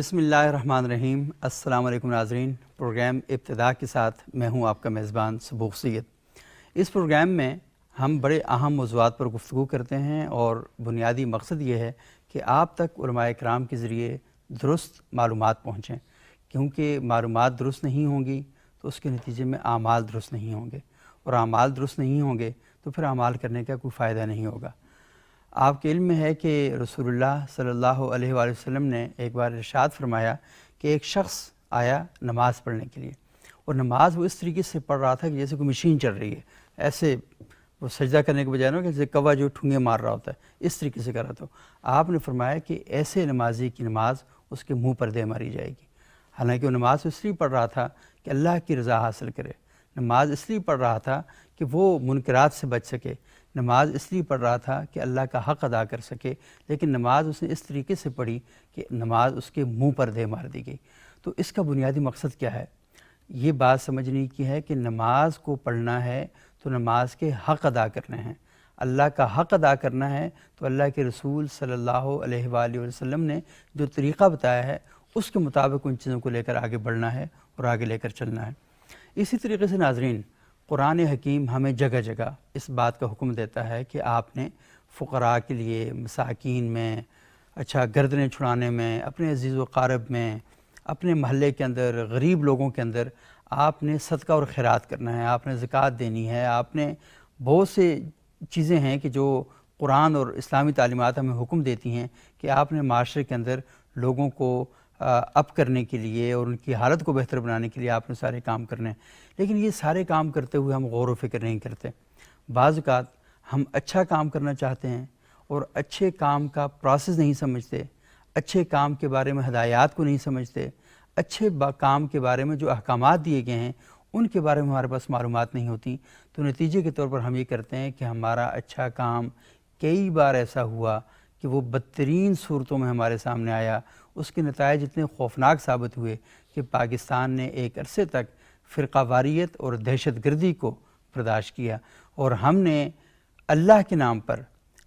بسم اللہ الرحمن الرحیم۔ السلام علیکم ناظرین، پروگرام ابتدا کے ساتھ میں ہوں آپ کا میزبان صبوح سید۔ اس پروگرام میں ہم بڑے اہم موضوعات پر گفتگو کرتے ہیں اور بنیادی مقصد یہ ہے کہ آپ تک علماء کرام کے ذریعے درست معلومات پہنچیں، کیونکہ معلومات درست نہیں ہوں گی تو اس کے نتیجے میں اعمال درست نہیں ہوں گے، اور اعمال درست نہیں ہوں گے تو پھر اعمال کرنے کا کوئی فائدہ نہیں ہوگا۔ آپ کے علم میں ہے کہ رسول اللہ صلی اللہ علیہ وآلہ وسلم نے ایک بار ارشاد فرمایا کہ ایک شخص آیا نماز پڑھنے کے لیے، اور نماز وہ اس طریقے سے پڑھ رہا تھا کہ جیسے کوئی مشین چل رہی ہے، ایسے وہ سجدہ کرنے کے بجائے کہ جیسے کوا جو ٹھونگے مار رہا ہوتا ہے اس طریقے سے کر رہا تھا۔ آپ نے فرمایا کہ ایسے نمازی کی نماز اس کے منہ پر دے ماری جائے گی، حالانکہ وہ نماز اس لیے پڑھ رہا تھا کہ اللہ کی رضا حاصل کرے، نماز اس لیے پڑھ رہا تھا کہ وہ منکرات سے بچ سکے، نماز اس لیے پڑھ رہا تھا کہ اللہ کا حق ادا کر سکے، لیکن نماز اس نے اس طریقے سے پڑھی کہ نماز اس کے منہ پر دے مار دی گئی۔ تو اس کا بنیادی مقصد کیا ہے؟ یہ بات سمجھنے کی ہے کہ نماز کو پڑھنا ہے تو نماز کے حق ادا کرنے ہیں، اللہ کا حق ادا کرنا ہے تو اللہ کے رسول صلی اللہ علیہ وآلہ وسلم نے جو طریقہ بتایا ہے اس کے مطابق ان چیزوں کو لے کر آگے بڑھنا ہے اور آگے لے کر چلنا ہے۔ اسی طریقے سے ناظرین، قرآن حکیم ہمیں جگہ جگہ اس بات کا حکم دیتا ہے کہ آپ نے فقراء کے لیے، مساکین میں، گردنیں چھڑانے میں، اپنے عزیز و قارب میں، اپنے محلے کے اندر، غریب لوگوں کے اندر آپ نے صدقہ اور خیرات کرنا ہے، آپ نے زکوٰۃ دینی ہے، آپ نے بہت سے چیزیں ہیں کہ جو قرآن اور اسلامی تعلیمات ہمیں حکم دیتی ہیں کہ آپ نے معاشرے کے اندر لوگوں کو اپ کرنے کے لیے اور ان کی حالت کو بہتر بنانے کے لیے آپ نے سارے کام کرنے ہیں۔ لیکن یہ سارے کام کرتے ہوئے ہم غور و فکر نہیں کرتے۔ بعض اوقات ہم اچھا کام کرنا چاہتے ہیں اور اچھے کام کا پروسیس نہیں سمجھتے، اچھے کام کے بارے میں ہدایات کو نہیں سمجھتے، اچھے کام کے بارے میں جو احکامات دیے گئے ہیں ان کے بارے میں ہمارے پاس معلومات نہیں ہوتی، تو نتیجے کے طور پر ہم یہ کرتے ہیں کہ ہمارا اچھا کام کئی بار ایسا ہوا کہ وہ بدترین صورتوں میں ہمارے سامنے آیا، اس کے نتائج اتنے خوفناک ثابت ہوئے کہ پاکستان نے ایک عرصے تک فرقہ واریت اور دہشت گردی کو برداشت کیا، اور ہم نے اللہ کے نام پر،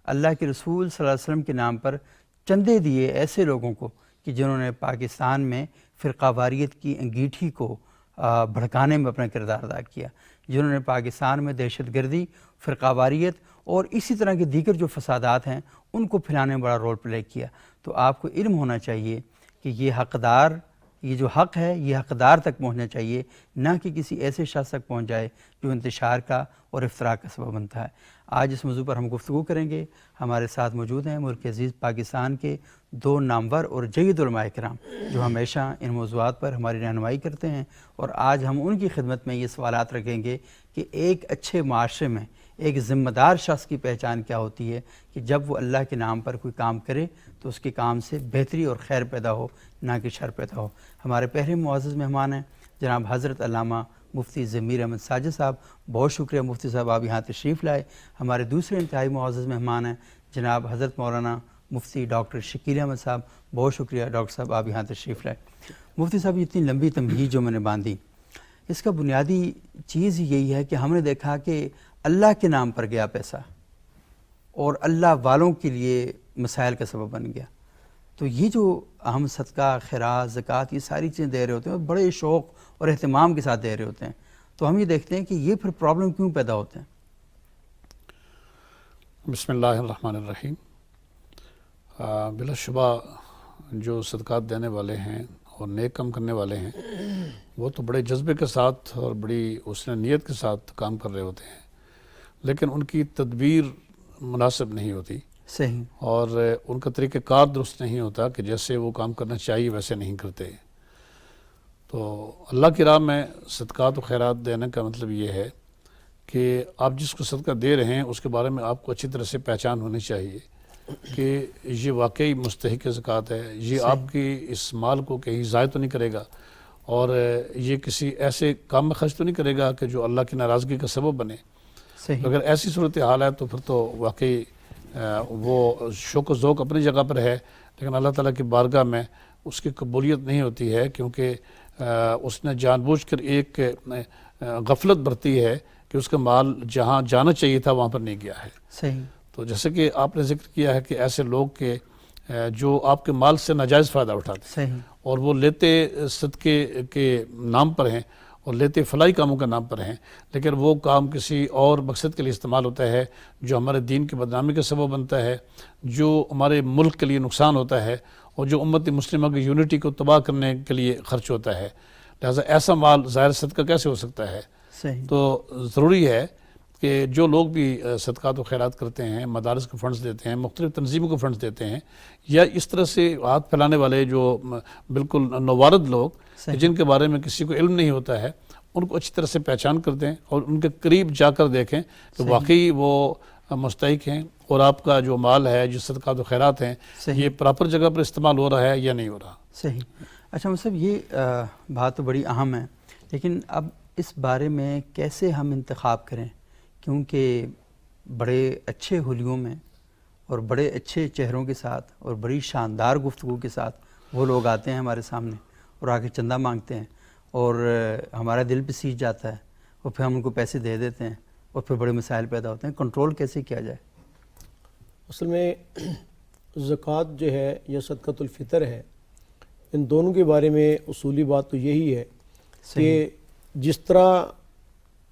اللہ کے رسول صلی اللہ علیہ وسلم کے نام پر چندے دیے ایسے لوگوں کو کہ جنہوں نے پاکستان میں فرقہ واریت کی انگیٹھی کو بھڑکانے میں اپنا کردار ادا کیا، جنہوں نے پاکستان میں دہشت گردی، فرقہ واریت اور اسی طرح کے دیگر جو فسادات ہیں ان کو پھیلانے میں بڑا رول پلے کیا۔ تو آپ کو علم ہونا چاہیے کہ یہ حقدار، یہ جو حق ہے یہ حقدار تک پہنچنا چاہیے، نہ کہ کسی ایسے شخص تک پہنچ جائے جو انتشار کا اور افطراء کا سبب بنتا ہے۔ آج اس موضوع پر ہم گفتگو کریں گے۔ ہمارے ساتھ موجود ہیں ملک عزیز پاکستان کے دو نامور اور جید علماء کرام جو ہمیشہ ان موضوعات پر ہماری رہنمائی کرتے ہیں، اور آج ہم ان کی خدمت میں یہ سوالات رکھیں گے کہ ایک اچھے معاشرے میں ایک ذمہ دار شخص کی پہچان کیا ہوتی ہے کہ جب وہ اللہ کے نام پر کوئی کام کرے تو اس کے کام سے بہتری اور خیر پیدا ہو، نہ کہ شر پیدا ہو۔ ہمارے پہلے معزز مہمان ہیں جناب حضرت علامہ مفتی ضمیر احمد ساجد صاحب، بہت شکریہ مفتی صاحب آپ یہاں تشریف لائے۔ ہمارے دوسرے انتہائی معزز مہمان ہیں جناب حضرت مولانا مفتی ڈاکٹر شکیل احمد صاحب، بہت شکریہ ڈاکٹر صاحب آپ یہاں تشریف لائے۔ مفتی صاحب، اتنی لمبی تمہید جو میں نے باندھی، اس کا بنیادی چیز یہی ہے کہ ہم نے دیکھا کہ اللہ کے نام پر گیا پیسہ اور اللہ والوں کے لیے مسائل کا سبب بن گیا، تو یہ جو ہم صدقہ، خیرات، زکوٰۃ یہ ساری چیزیں دے رہے ہوتے ہیں بڑے شوق اور اہتمام کے ساتھ دے رہے ہوتے ہیں، تو ہم یہ دیکھتے ہیں کہ یہ پھر پرابلم کیوں پیدا ہوتے ہیں؟ بسم اللہ الرحمن الرحیم۔ بلا شبہ جو صدقات دینے والے ہیں اور نیک کام کرنے والے ہیں وہ تو بڑے جذبے کے ساتھ اور بڑی حسن نیت کے ساتھ کام کر رہے ہوتے ہیں، لیکن ان کی تدبیر مناسب نہیں ہوتی، صحیح، اور ان کا طریقہ کار درست نہیں ہوتا کہ جیسے وہ کام کرنا چاہیے ویسے نہیں کرتے۔ تو اللہ کی راہ میں صدقات و خیرات دینے کا مطلب یہ ہے کہ آپ جس کو صدقہ دے رہے ہیں اس کے بارے میں آپ کو اچھی طرح سے پہچان ہونی چاہیے کہ یہ واقعی مستحق زکوٰۃ ہے، یہ آپ کی اس مال کو کہیں ضائع تو نہیں کرے گا، اور یہ کسی ایسے کام میں خرچ تو نہیں کرے گا کہ جو اللہ کی ناراضگی کا سبب بنے۔ اگر ایسی صورتحال ہے تو پھر تو واقعی وہ شوق و ذوق اپنی جگہ پر ہے، لیکن اللہ تعالیٰ کی بارگاہ میں اس کی قبولیت نہیں ہوتی ہے، کیونکہ اس نے جان بوجھ کر ایک غفلت برتی ہے کہ اس کا مال جہاں جانا چاہیے تھا وہاں پر نہیں گیا ہے۔ صحیح، تو جیسے کہ آپ نے ذکر کیا ہے کہ ایسے لوگ کے جو آپ کے مال سے ناجائز فائدہ اٹھاتے ہیں، اور وہ لیتے صدقے کے نام پر ہیں اور لیتے فلاحی کاموں کے نام پر ہیں، لیکن وہ کام کسی اور مقصد کے لیے استعمال ہوتا ہے جو ہمارے دین کی بدنامی کا سبب بنتا ہے، جو ہمارے ملک کے لیے نقصان ہوتا ہے، اور جو امت مسلمہ کی یونٹی کو تباہ کرنے کے لیے خرچ ہوتا ہے. لہٰذا ایسا مال ظاہر صدقہ کیسے ہو سکتا ہے؟ صحیح. تو ضروری ہے کہ جو لوگ بھی صدقات و خیرات کرتے ہیں، مدارس کو فنڈز دیتے ہیں، مختلف تنظیموں کو فنڈز دیتے ہیں، یا اس طرح سے ہاتھ پھیلانے والے جو بالکل نوارد لوگ جن کے بارے میں کسی کو علم نہیں ہوتا ہے، ان کو اچھی طرح سے پہچان کر دیں اور ان کے قریب جا کر دیکھیں کہ واقعی وہ مستحق ہیں اور آپ کا جو مال ہے، جو صدقات و خیرات ہیں، یہ پراپر جگہ پر استعمال ہو رہا ہے یا نہیں ہو رہا. صحیح. اچھا مصعب، یہ بات تو بڑی اہم ہے، لیکن اب اس بارے میں کیسے ہم انتخاب کریں؟ کیونکہ بڑے اچھے حلیوں میں اور بڑے اچھے چہروں کے ساتھ اور بڑی شاندار گفتگو کے ساتھ وہ لوگ آتے ہیں ہمارے سامنے اور آ کے چندہ مانگتے ہیں، اور ہمارا دل بھی سیج جاتا ہے، اور پھر ہم ان کو پیسے دے دیتے ہیں، اور پھر بڑے مسائل پیدا ہوتے ہیں. کنٹرول کیسے کیا جائے؟ اصل میں زکوٰۃ جو ہے یا صدقۃ الفطر ہے، ان دونوں کے بارے میں اصولی بات تو یہی ہے کہ جس طرح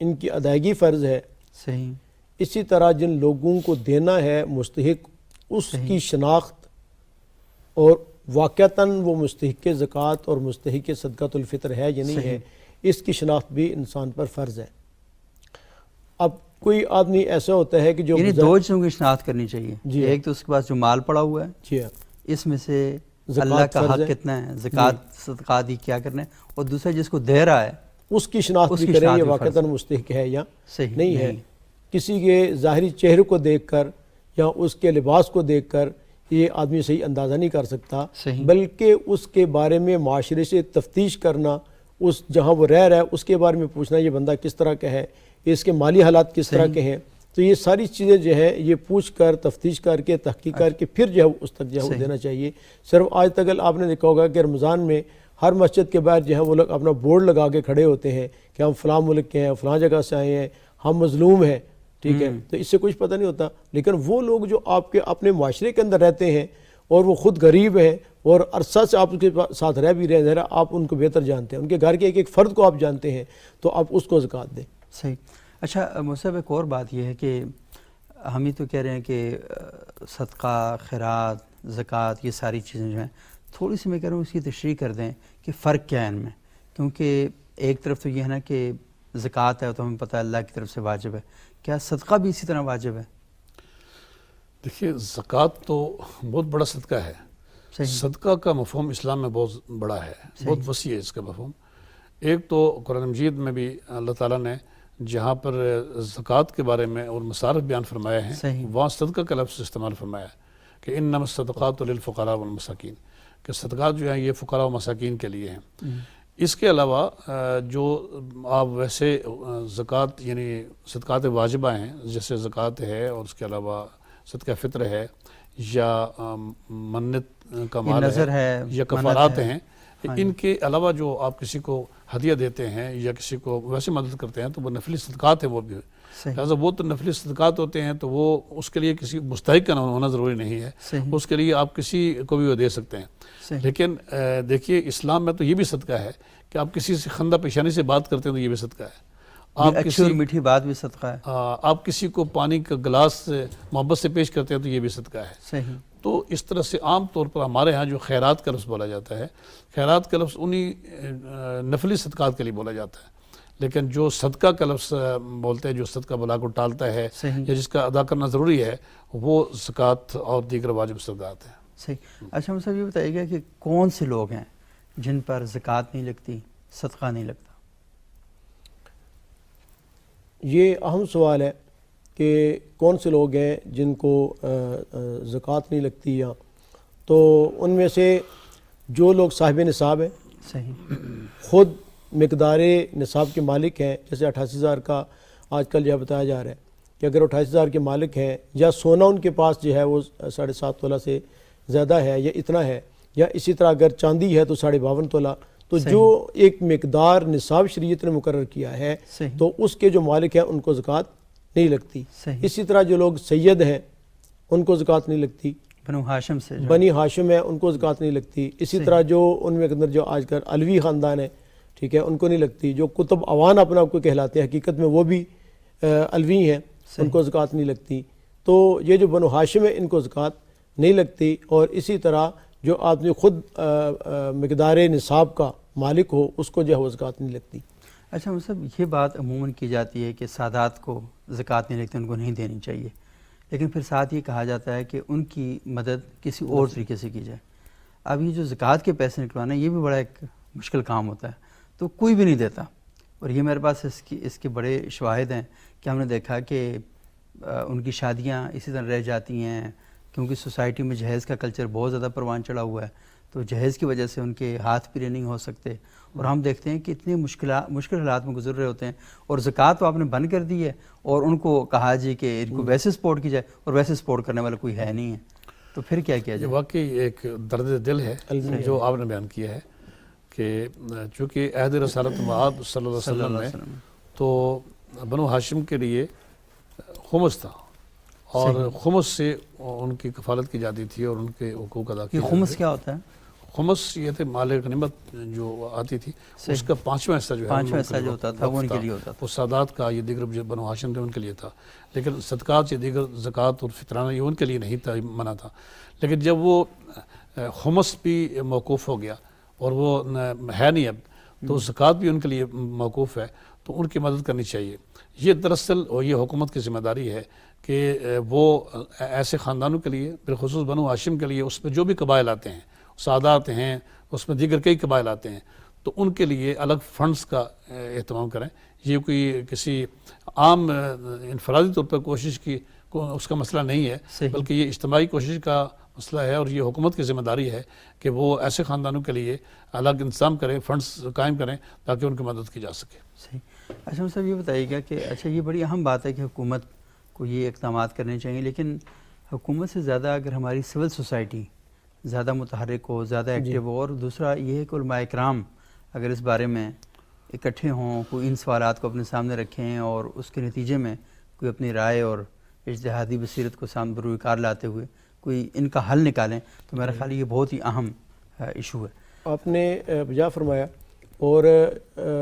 ان کی ادائیگی فرض ہے، صحیح، اسی طرح جن لوگوں کو دینا ہے مستحق، اس کی شناخت اور واقعتاً وہ مستحق زکوٰۃ اور مستحق صدقۃ الفطر ہے یا نہیں ہے، اس کی شناخت بھی انسان پر فرض ہے. اب کوئی آدمی ایسا ہوتا ہے کہ جو یعنی دو چیزوں کی شناخت کرنی چاہیے. جی، ایک تو اس کے پاس جو مال پڑا ہوا ہے، جی ہاں، اس میں سے اللہ کا حق کتنا ہے، زکوٰۃ صدقات ہی کیا کرنا ہے، اور دوسرا جس کو دے رہا ہے اس کی شناخت بھی کریں یہ واقعتاً مستحق ہے یا نہیں ہے. کسی کے ظاہری چہرے کو دیکھ کر یا اس کے لباس کو دیکھ کر یہ آدمی صحیح اندازہ نہیں کر سکتا، بلکہ اس کے بارے میں معاشرے سے تفتیش کرنا، اس جہاں وہ رہ رہا ہے اس کے بارے میں پوچھنا یہ بندہ کس طرح کا ہے، اس کے مالی حالات کس طرح کے ہیں. تو یہ ساری چیزیں جو ہے یہ پوچھ کر تفتیش کر کے تحقیق کر کے پھر جو ہے اس تک جو ہے وہ دینا چاہیے. صرف آج تک آپ نے دیکھا ہوگا کہ رمضان میں ہر مسجد کے باہر جو ہے وہ لوگ اپنا بورڈ لگا کے کھڑے ہوتے ہیں کہ ہم فلاں ملک کے ہیں، فلاں جگہ سے آئے ہیں، ہم مظلوم ہیں، ٹھیک ہے. تو اس سے کچھ پتہ نہیں ہوتا، لیکن وہ لوگ جو آپ کے اپنے معاشرے کے اندر رہتے ہیں اور وہ خود غریب ہیں اور عرصہ سے آپ کے ساتھ رہ بھی رہے ہیں، آپ ان کو بہتر جانتے ہیں، ان کے گھر کے ایک ایک فرد کو آپ جانتے ہیں، تو آپ اس کو زکوٰۃ دیں. صحیح. اچھا مصعب، ایک اور بات یہ ہے کہ ہم ہی تو کہہ رہے ہیں کہ صدقہ، خیرات، زکوٰۃ، یہ ساری چیزیں جو ہیں تھوڑی سی میں کہہ رہا ہوں اس کی تشریح کر دیں کہ فرق کیا ہے ان میں. کیونکہ ایک طرف تو یہ ہے نا کہ زکوٰۃ ہے تو ہمیں پتہ ہے اللہ کی طرف سے واجب ہے، کیا صدقہ بھی اسی طرح واجب ہے؟ دیکھیے، زکوٰۃ تو بہت بڑا صدقہ ہے. صدقہ کا مفہوم اسلام میں بہت بڑا ہے، بہت وسیع ہے اس کا مفہوم. ایک تو قرآن مجید میں بھی اللہ تعالیٰ نے جہاں پر زکوٰۃ کے بارے میں اور مصارف بیان فرمایا ہیں، وہاں صدقہ کا لفظ استعمال فرمایا ہے کہ انما الصدقات للفقراء والمساکین، کہ صدقات جو ہیں یہ فقراء و مساکین کے لیے ہیں. اس کے علاوہ جو آپ ویسے زکوٰۃ یعنی صدقات واجبہ ہیں جیسے زکوٰۃ ہے، اور اس کے علاوہ صدقہ فطر ہے یا منت کا مال ہے یا کفارات ہیں، ان کے علاوہ جو آپ کسی کو ہدیہ دیتے ہیں یا کسی کو ویسے مدد کرتے ہیں تو وہ نفلی صدقات ہیں. وہ بھی لہٰذا وہ تو نفلی صدقات ہوتے ہیں، تو وہ اس کے لیے کسی مستحق کا ہونا ضروری نہیں ہے، اس کے لیے آپ کسی کو بھی وہ دے سکتے ہیں. لیکن دیکھیے، اسلام میں تو یہ بھی صدقہ ہے کہ آپ کسی سے خندہ پیشانی سے بات کرتے ہیں تو یہ بھی صدقہ ہے. آپ کسی میٹھی بات بھی صدقہ ہے. آپ کسی کو پانی کا گلاس محبت سے پیش کرتے ہیں تو یہ بھی صدقہ ہے. صحیح. تو اس طرح سے عام طور پر ہمارے ہاں جو خیرات کا لفظ بولا جاتا ہے، خیرات کا لفظ انہی نفلی صدقات کے لیے بولا جاتا ہے. لیکن جو صدقہ کا لفظ بولتے ہیں، جو صدقہ بلا کو ٹالتا ہے یا جس کا ادا کرنا ضروری ہے، وہ زکوٰۃ اور دیگر واجب صدقات ہیں. صحیح. اچھا مصعب، یہ بتائیے گا کہ کون سے لوگ ہیں جن پر زکوٰۃ نہیں لگتی، صدقہ نہیں لگتا؟ یہ اہم سوال ہے کہ کون سے لوگ ہیں جن کو زکوٰۃ نہیں لگتی. یا تو ان میں سے جو لوگ صاحب نصاب ہیں، صحیح، خود مقدار نصاب کے مالک ہیں، جیسے 88,000 کا آج کل یہ بتایا جا رہا ہے کہ اگر 28,000 کے مالک ہیں یا سونا ان کے پاس جو ہے وہ 7.5 تولہ سے زیادہ ہے یا اتنا ہے، یا اسی طرح اگر چاندی ہے تو 52.5 تولہ، تو جو ایک مقدار نصاب شریعت نے مقرر کیا ہے تو اس کے جو مالک ہیں ان کو زکوٰۃ نہیں لگتی. اسی طرح جو لوگ سید ہیں ان کو زکوٰۃ نہیں لگتی. بنو ہاشم سے بنی ہاشم ہے ان کو زکوٰۃ نہیں لگتی. اسی طرح جو ان میں اندر جو آج کل علوی خاندان ہے ٹھیک ہے ان کو نہیں لگتی. جو کتب عوان اپنا آپ کو کہلاتے ہیں حقیقت میں وہ بھی علوی ہیں, ان کو زکوٰۃ نہیں لگتی. تو یہ جو بنو ہاشم ہے ان کو زکوٰۃ نہیں لگتی. اور اسی طرح جو آدمی خود مقدار نصاب کا مالک ہو اس کو جو ہے وہ زکوٰۃ نہیں لگتی. اچھا مطلب یہ بات عموماً کی جاتی ہے کہ سادات کو زکوٰۃ نہیں لگتی, ان کو نہیں دینی چاہیے, لیکن پھر ساتھ یہ کہا جاتا ہے کہ ان کی مدد کسی اور طریقے سے کی جائے. اب یہ جو زکوٰۃ کے پیسے نکلوانا یہ بھی بڑا ایک مشکل کام ہوتا ہے, تو کوئی بھی نہیں دیتا. اور یہ میرے پاس اس کے بڑے شواہد ہیں کہ ہم نے دیکھا کہ ان کی شادیاں اسی طرح رہ جاتی ہیں, کیونکہ سوسائٹی میں جہیز کا کلچر بہت زیادہ پروان چڑھا ہوا ہے, تو جہیز کی وجہ سے ان کے ہاتھ پیرے نہیں ہو سکتے. اور ہم دیکھتے ہیں کہ اتنے مشکل حالات میں گزر رہے ہوتے ہیں, اور زکوٰۃ تو آپ نے بند کر دی ہے, اور ان کو کہا جی کہ ان کو ویسے سپورٹ کی جائے, اور ویسے سپورٹ کرنے والا کوئی ہے نہیں ہے. تو پھر کیا کیا جائے؟ واقعی ایک درد دل ہے جو آپ نے بیان کیا ہے کہ چونکہ عہد رسالت مآب صلی اللہ علیہ وسلم میں تو بنو ہاشم کے لیے خمس تھا, اور خمس سے ان کی کفالت کی جاتی تھی اور ان کے حقوق ادا کیے. خمس کیا ہوتا ہے؟ خمس یہ تھے مال غنیمت جو آتی تھی اس کا 5واں حصہ جو ہے 5واں حصہ جو ہوتا تھا وہ ان کے لیے ہوتا تھا. وہ سادات کا, یہ دیگر جو بنو ہاشم تھے ان کے لیے تھا. لیکن صدقات یہ دیگر زکوٰۃ اور فطرانہ یہ ان کے لیے نہیں تھا, منع تھا. لیکن جب وہ خمس بھی موقوف ہو گیا اور وہ ہے نہیں اب, تو زکوٰۃ بھی ان کے لیے موقوف ہے, تو ان کی مدد کرنی چاہیے. یہ دراصل اور یہ حکومت کی ذمہ داری ہے کہ وہ ایسے خاندانوں کے لیے, بالخصوص بنو ہاشم کے لیے, اس میں جو بھی قبائل آتے ہیں, سادات ہیں, اس میں دیگر کئی قبائل آتے ہیں, تو ان کے لیے الگ فنڈز کا اہتمام کریں. یہ کوئی کسی عام انفرادی طور پر کوشش کی اس کا مسئلہ نہیں ہے, بلکہ یہ اجتماعی کوشش کا مسئلہ ہے, اور یہ حکومت کی ذمہ داری ہے کہ وہ ایسے خاندانوں کے لیے الگ انتظام کریں, فنڈز قائم کریں تاکہ ان کی مدد کی جا سکے. صحیح. اچھا صاحب یہ بتائیے گا کہ اچھا یہ بڑی اہم بات ہے کہ حکومت کو یہ اقدامات کرنے چاہیے, لیکن حکومت سے زیادہ اگر ہماری سول سوسائٹی زیادہ متحرک ہو, زیادہ ایکٹیو ہو, اور دوسرا یہ ہے کہ علماء اکرام اگر اس بارے میں اکٹھے ہوں, کوئی ان سوالات کو اپنے سامنے رکھیں اور اس کے نتیجے میں کوئی اپنی رائے اور اجتہادی بصیرت کو سامنے بروئے کار لاتے ہوئے کوئی ان کا حل نکالیں, تو میرا خیال یہ بہت ہی اہم ایشو ہے. آپ نے بجا فرمایا, اور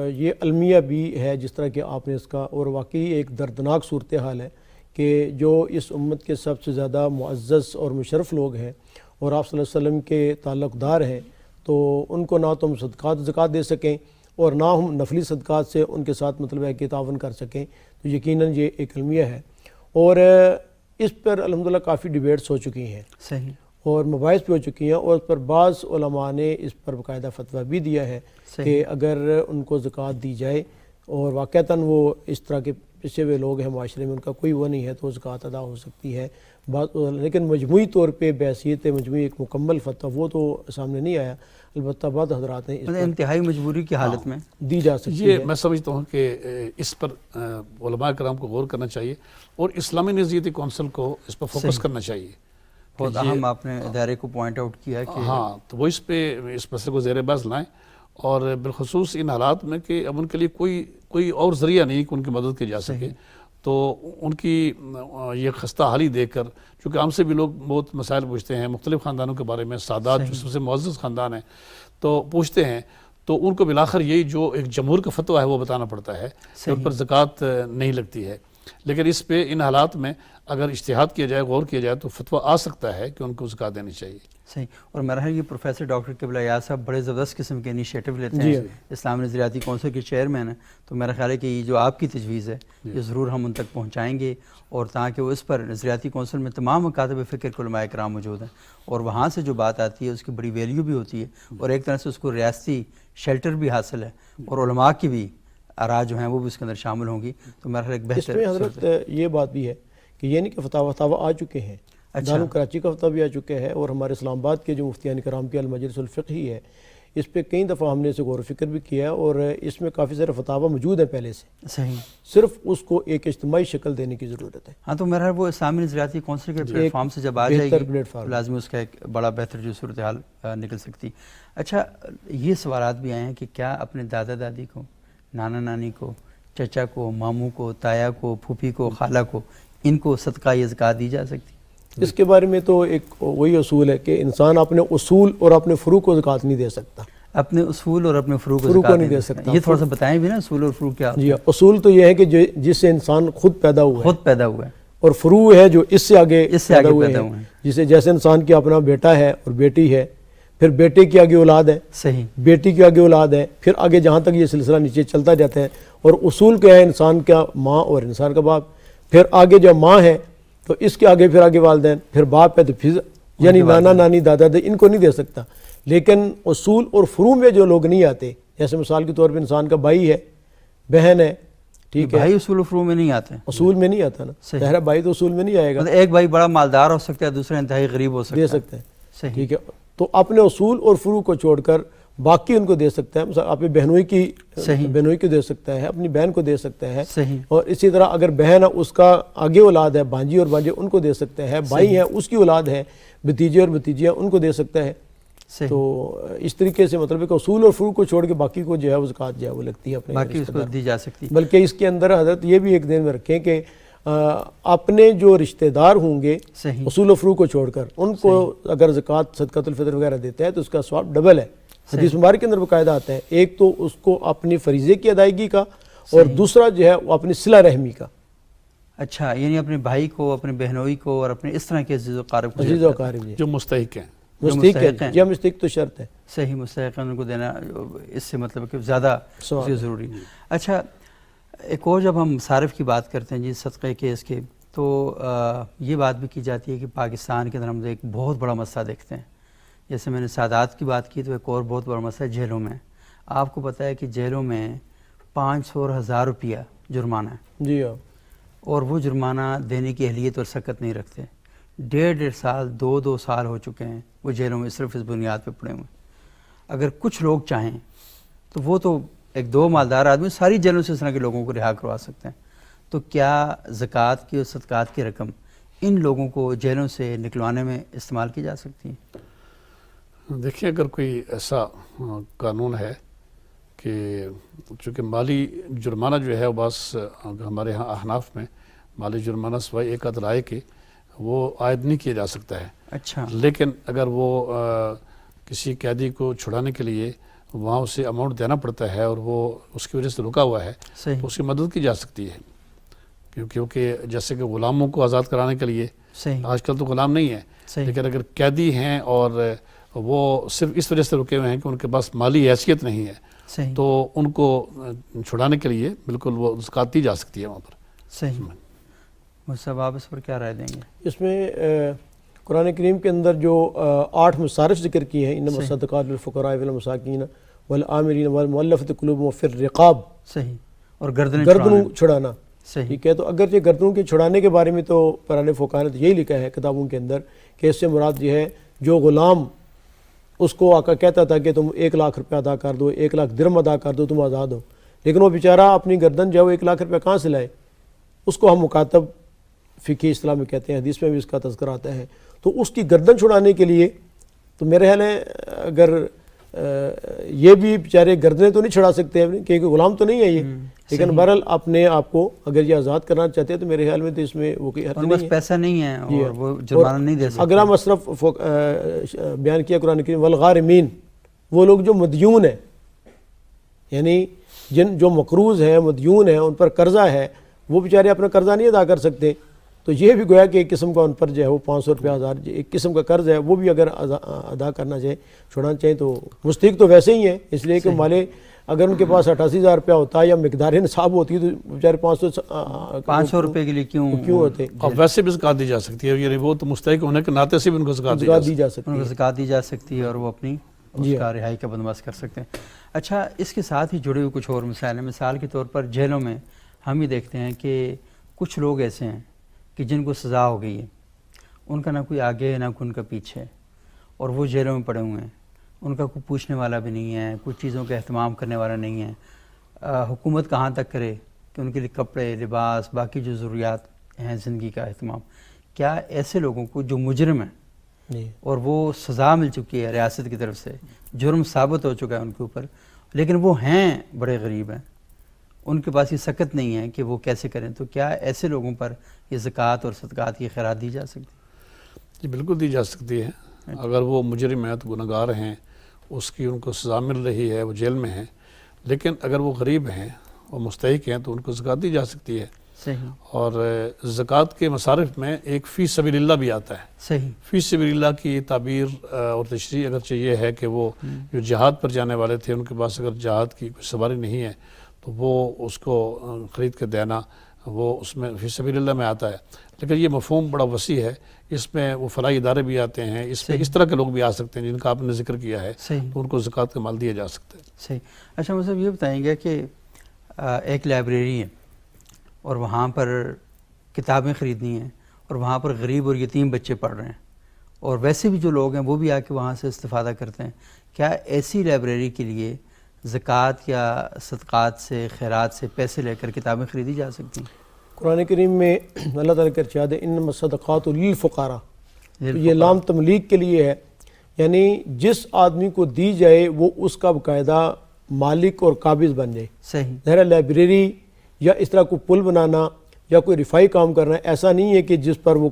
یہ المیہ بھی ہے جس طرح کہ آپ نے اس کا, اور واقعی ایک دردناک صورتحال ہے کہ جو اس امت کے سب سے زیادہ معزز اور مشرف لوگ ہیں اور آپ صلی اللہ علیہ وسلم کے تعلق دار ہیں, تو ان کو نہ تو ہم صدقات زکوٰۃ دے سکیں اور نہ ہم نفلی صدقات سے ان کے ساتھ مطلب ہے کہ تعاون کر سکیں, تو یقیناً یہ ایک المیہ ہے. اور اس پر الحمدللہ کافی ڈیبیٹس ہو چکی ہیں, صحیح, اور مباحث بھی ہو چکی ہیں, اور اس پر بعض علماء نے اس پر باقاعدہ فتویٰ بھی دیا ہے کہ اگر ان کو زکوٰۃ دی جائے اور واقعتاً وہ اس طرح کے پچھے ہوئے لوگ ہیں معاشرے میں, ان کا کوئی وہ نہیں ہے, تو زکوٰۃ ادا ہو سکتی ہے. لیکن مجموعی طور پہ بحیثیت مجموعی ایک مکمل فتویٰ وہ تو سامنے نہیں آیا, البتہ بعض حضرات نے انتہائی مجبوری کی حالت میں دی جا سکتی ہے. یہ میں سمجھتا ہوں کہ اس پر علماء کرام کو غور کرنا چاہیے, اور اسلامی نظریاتی کونسل کو اس پر فوکس کرنا چاہیے. بہت اہم آپ نے ادارے کو پوائنٹ آؤٹ کیا کہ ہاں, تو وہ اس پہ اس مسئلے کو زیر بحث لائیں, اور بالخصوص ان حالات میں کہ اب ان کے لیے کوئی اور ذریعہ نہیں کہ ان کی مدد کی جا سکے, تو ان کی یہ خستہ حالی دیکھ کر, چونکہ ہم سے بھی لوگ بہت مسائل پوچھتے ہیں مختلف خاندانوں کے بارے میں, سادات جو سب سے معزز خاندان ہیں تو پوچھتے ہیں, تو ان کو بالآخر یہی جو ایک جمہور کا فتویٰ ہے وہ بتانا پڑتا ہے کہ ان پر زکوٰۃ نہیں لگتی ہے. لیکن اس پہ ان حالات میں اگر اجتہاد کیا جائے, غور کیا جائے, تو فتویٰ آ سکتا ہے کہ ان کو زکوٰۃ دینی چاہیے. صحیح. اور میرا خیال یہ پروفیسر ڈاکٹر قبلہ یاد صاحب بڑے زبردست قسم کے انیشیٹو لیتے ہیں, اسلامی نظریاتی کونسل کے چیئرمین ہیں, تو میرا خیال ہے کہ یہ جو آپ کی تجویز ہے یہ ضرور ہم ان تک پہنچائیں گے, اور تاکہ وہ اس پر نظریاتی کونسل میں تمام مکاتب فکر کے علماء کرام موجود ہیں, اور وہاں سے جو بات آتی ہے اس کی بڑی ویلیو بھی ہوتی ہے, اور ایک طرح سے اس کو ریاستی شیلٹر بھی حاصل ہے, اور علماء کی بھی آراء جو ہیں وہ بھی اس کے اندر شامل ہوں گی. تو میرا خیال ایک بہتر اس میں حضرت یہ بات بھی ہے کہ یہ نہیں کہ فتاوی آ چکے ہیں, دارالعلوم کراچی کا فتویٰ بھی آ چکے ہیں, اور ہمارے اسلام آباد کے جو مفتیان کرام کی المجلس الفقہی ہے اس پہ کئی دفعہ ہم نے اسے غور و فکر بھی کیا ہے, اور اس میں کافی سارے فتاوی موجود ہیں پہلے سے. صحیح, صرف اس کو ایک اجتماعی شکل دینے کی ضرورت ہے. ہاں, تو میرا وہ اسلامی نظریاتی کونسل کے پلیٹ فارم سے جب آ جائے گی لازمی اس کا ایک بڑا بہتر جو صورتحال نکل سکتی. اچھا, یہ سوالات بھی آئے ہیں کہ کیا اپنے دادا دادی کو, نانا نانی کو, چچا کو, ماموں کو, تایا کو, پھوپھی کو, خالہ کو, ان کو صدقہ یا زکوٰۃ دی جا سکتی؟ اس کے بارے میں تو ایک وہی اصول ہے کہ انسان اپنے اصول اور اپنے فروع کو زکوٰۃ نہیں دے سکتا. اپنے اصول اور اپنے فروع کو نہیں دے سکتا. یہ تھوڑا سا بتائیں بھی نا اصول اور فروع کیا. جی اصول تو یہ ہے کہ جس سے انسان خود پیدا ہوا ہے اور فروع ہے جو اس سے آگے پیدا ہوئے ہیں. جیسے انسان کی اپنا بیٹا ہے اور بیٹی ہے, پھر بیٹے کی آگے اولاد ہے, صحیح, بیٹی کی آگے اولاد ہے, پھر آگے جہاں تک یہ سلسلہ نیچے چلتا جاتا ہے. اور اصول کیا ہے؟ انسان کا ماں اور انسان کا باپ, پھر آگے جب ماں ہے تو اس کے آگے پھر آگے والدین, پھر باپ ہے تو پھر یعنی نانا نانی دادا دے, ان کو نہیں دے سکتا. لیکن اصول اور فروع میں جو لوگ نہیں آتے, جیسے مثال کے طور پہ انسان کا بھائی ہے, بہن ہے, ٹھیک ہے, بھائی اصول و فروع میں نہیں آتے, اصول میں نہیں آتا نا, ظاہر بھائی تو اصول میں نہیں آئے گا. ایک بھائی بڑا مالدار ہو سکتا ہے, دوسرا انتہائی غریب ہو سکتا ہے, دے سکتے ہیں, ٹھیک ہے. تو اپنے اصول اور فروع کو چھوڑ کر باقی ان کو دے سکتا ہے. مثلا اپنی بہنوئی کو دے سکتا ہے, اپنی بہن کو دے سکتا ہے, اور اسی طرح اگر بہن ہے اس کا آگے اولاد ہے, بھانجی اور بھانجے, ان کو دے سکتا ہے. بھائی ہے اس کی اولاد ہے, بھتیجے اور بھتیجیاں, ان کو دے سکتا ہے. تو اس طریقے سے مطلب ہے کہ اصول اور فروع کو چھوڑ کے باقی کو جو ہے وہ زکوٰۃ جو ہے وہ لگتی ہے اپنے, باقی اس کو دی جا سکتی. بلکہ اس کے اندر حضرت یہ بھی ایک ذہن میں رکھیں کہ اپنے جو رشتہ دار ہوں گے اصول و فروع کو چھوڑ کر, ان کو اگر زکوٰۃ صدقۃ الفطر وغیرہ دیتا ہے تو اس کا ثواب ڈبل ہے. حدیث مبارک کے اندر باقاعدہ آتا ہے, ایک تو اس کو اپنی فریضے کی ادائیگی کا, اور دوسرا جو ہے وہ اپنی صلہ رحمی کا. اچھا, یعنی اپنے بھائی کو, اپنے بہنوئی کو, اور اپنے اس طرح کے عزیز و قارب جو مستحق ہیں, مستحق تو شرط ہے. صحیح, مستحق ان کو دینا, اس سے مطلب کہ زیادہ ضروری. اچھا, ایک اور جب ہم مصارف کی بات کرتے ہیں جی صدقے کے اس کے, تو یہ بات بھی کی جاتی ہے کہ پاکستان کے اندر ہم ایک بہت بڑا مسئلہ دیکھتے ہیں. جیسے میں نے سادات کی بات کی, تو ایک اور بہت بڑا مسئلہ ہے جیلوں میں. آپ کو پتہ ہے کہ جیلوں میں 500 اور 1000 روپیہ جرمانہ ہے. جی ہاں, اور وہ جرمانہ دینے کی اہلیت اور سکت نہیں رکھتے. 1.5 سال 2 سال ہو چکے ہیں وہ جیلوں میں صرف اس بنیاد پہ پڑے ہوئے. اگر کچھ لوگ چاہیں تو وہ تو 1-2 مالدار آدمی ساری جیلوں سے اس طرح کے لوگوں کو رہا کروا سکتے ہیں. تو کیا زکوٰۃ کی اور صدقات کی رقم ان لوگوں کو جیلوں سے نکلوانے میں استعمال کی جا سکتی ہے؟ دیکھیں, اگر کوئی ایسا قانون ہے کہ چونکہ مالی جرمانہ جو ہے بس ہمارے ہاں احناف میں مالی جرمانہ سوائے ایک آدھ رائے کے وہ عائد نہیں کیا جا سکتا ہے. اچھا, لیکن اگر وہ کسی قیدی کو چھڑانے کے لیے وہاں اسے اماؤنٹ دینا پڑتا ہے اور وہ اس کی وجہ سے رکا ہوا ہے, تو اس کی مدد کی جا سکتی ہے. کیونکہ جیسے کہ غلاموں کو آزاد کرانے کے لیے, آج کل تو غلام نہیں ہے, لیکن اگر قیدی ہیں اور وہ صرف اس وجہ سے رکے ہوئے ہیں کہ ان کے پاس مالی حیثیت نہیں ہے, تو ان کو چھڑانے کے لیے بالکل وہ زکوٰۃ دی جا سکتی ہے وہاں پر. صحیح. مصعب, آپ اس پر کیا رائے دیں گے؟ اس میں قرآن کریم کے اندر جو 8 مصارف ذکر کیے ہیں, انما الصدقات للفقراء والمساکین والعاملین والمؤلفۃ قلوبہم وفی الرقاب, صحیح, اور گردنوں چھڑانا. صحیح, ٹھیک ہے. تو اگرچہ گردنوں کے چھڑانے کے بارے میں تو پرانے فقہاء نے یہی لکھا ہے کتابوں کے اندر کہ اس سے مراد یہ ہے جو غلام اس کو آقا کہتا تھا کہ تم 1 لاکھ روپے ادا کر دو, 1 لاکھ درہم ادا کر دو, تم آزاد ہو, لیکن وہ بیچارہ اپنی گردن جو ہے وہ 1 لاکھ روپے کہاں سے لائے, اس کو ہم مکاتب فقہی اصطلاح میں کہتے ہیں, حدیث میں بھی اس کا تذکرہ آتا ہے. تو اس کی گردن چھڑانے کے لیے تو میرے خیال ہے اگر یہ بھی بیچارے گردنیں تو نہیں چھڑا سکتے کیونکہ غلام تو نہیں ہے یہ, لیکن بہرحال اپنے آپ کو اگر یہ آزاد کرنا چاہتے ہیں تو میرے خیال میں تو اس میں وہ کوئی حرج نہیں ہے, پیسہ نہیں ہے اور وہ جرمانہ نہیں دے سکتے. اگلا مصرف بیان کیا قرآن کریم, والغارمین, وہ لوگ جو مدیون ہیں, یعنی جو مقروض ہیں, مدیون ہیں, ان پر قرضہ ہے, وہ بیچارے اپنا قرضہ نہیں ادا کر سکتے. تو یہ بھی گویا کہ ایک قسم کا ان پر جو ہے وہ 500 روپیہ 1000 ایک قسم کا قرض ہے, وہ بھی اگر ادا کرنا چاہے, چھوڑنا چاہیں تو مستحق تو ویسے ہی ہیں, اس لیے کہ مالے اگر ان کے پاس 88,000 روپیہ ہوتا ہے یا مقدار نصاب ہوتی تو بیچارے 500 روپے کے لیے کیوں ہوتے. اب ویسے بھی زکوٰۃ دی جا سکتی ہے, یعنی وہ تو مستحق ہونے کے ناطے سے بھی ان کو زکوٰۃ دی جا سکتی ہے, ان کو زکوٰۃ دی جا سکتی ہے اور وہ اپنی اس کا رہائی کا بندوبست کر سکتے ہیں. اچھا, اس کے ساتھ ہی جڑے ہوئے کچھ اور مسائل ہیں. مثال کے طور پر جیلوں میں ہم یہ دیکھتے ہیں کہ کچھ لوگ ایسے ہیں کہ جن کو سزا ہو گئی ہے, ان کا نہ کوئی آگے ہے نہ کوئی ان کا پیچھے, اور وہ جیلوں میں پڑے ہوئے ہیں, ان کا کوئی پوچھنے والا بھی نہیں ہے, کچھ چیزوں کا اہتمام کرنے والا نہیں ہے. حکومت کہاں تک کرے کہ ان کے لیے کپڑے, لباس, باقی جو ضروریات ہیں زندگی کا اہتمام. کیا ایسے لوگوں کو جو مجرم ہیں اور وہ سزا مل چکی ہے ریاست کی طرف سے, جرم ثابت ہو چکا ہے ان کے اوپر, لیکن وہ ہیں بڑے غریب ہیں, ان کے پاس یہ سکت نہیں ہے کہ وہ کیسے کریں, تو کیا ایسے لوگوں پر یہ زکوٰۃ اور صدقات کی خیرات دی جا سکتی؟ جی بالکل دی جا سکتی ہے. اگر وہ مجرم ہیں تو گنہگار ہیں, اس کی ان کو سزا مل رہی ہے, وہ جیل میں ہیں, لیکن اگر وہ غریب ہیں اور مستحق ہیں تو ان کو زکوٰۃ دی جا سکتی ہے. صحیح. اور زکوٰۃ کے مصارف میں ایک فی سبیل اللہ بھی آتا ہے. صحیح. فی سبیل اللہ کی تعبیر اور تشریح اگرچہ یہ ہے کہ وہ جو جہاد پر جانے والے تھے ان کے پاس اگر جہاد کی کوئی سواری نہیں ہے تو وہ اس کو خرید کے دینا وہ اس میں فی سبیل اللہ میں آتا ہے. لیکن یہ مفہوم بڑا وسیع ہے, اس میں وہ فلاحی ادارے بھی آتے ہیں, اس میں اس طرح کے لوگ بھی آ سکتے ہیں جن کا آپ نے ذکر کیا ہے, تو ان کو زکوٰۃ کا مال دیا جا سکتا ہے. صحیح. اچھا مصعب یہ بتائیں گے کہ ایک لائبریری ہے اور وہاں پر کتابیں خریدنی ہیں اور وہاں پر غریب اور یتیم بچے پڑھ رہے ہیں اور ویسے بھی جو لوگ ہیں وہ بھی آ کے وہاں سے استفادہ کرتے ہیں, کیا ایسی لائبریری کے لیے زکوٰۃ یا صدقات سے خیرات سے پیسے لے کر کتابیں خریدی جا سکتی ہیں؟ قرآن کریم میں اللہ تعالیٰ کا ارشاد ہے انما الصدقات للفقراء, یہ لام تملیک کے لیے ہے, یعنی جس آدمی کو دی جائے وہ اس کا باقاعدہ مالک اور قابض بن جائے. صحیح. ظاہر لائبریری یا اس طرح کوئی پل بنانا یا کوئی رفائی کام کرنا ایسا نہیں ہے کہ جس پر وہ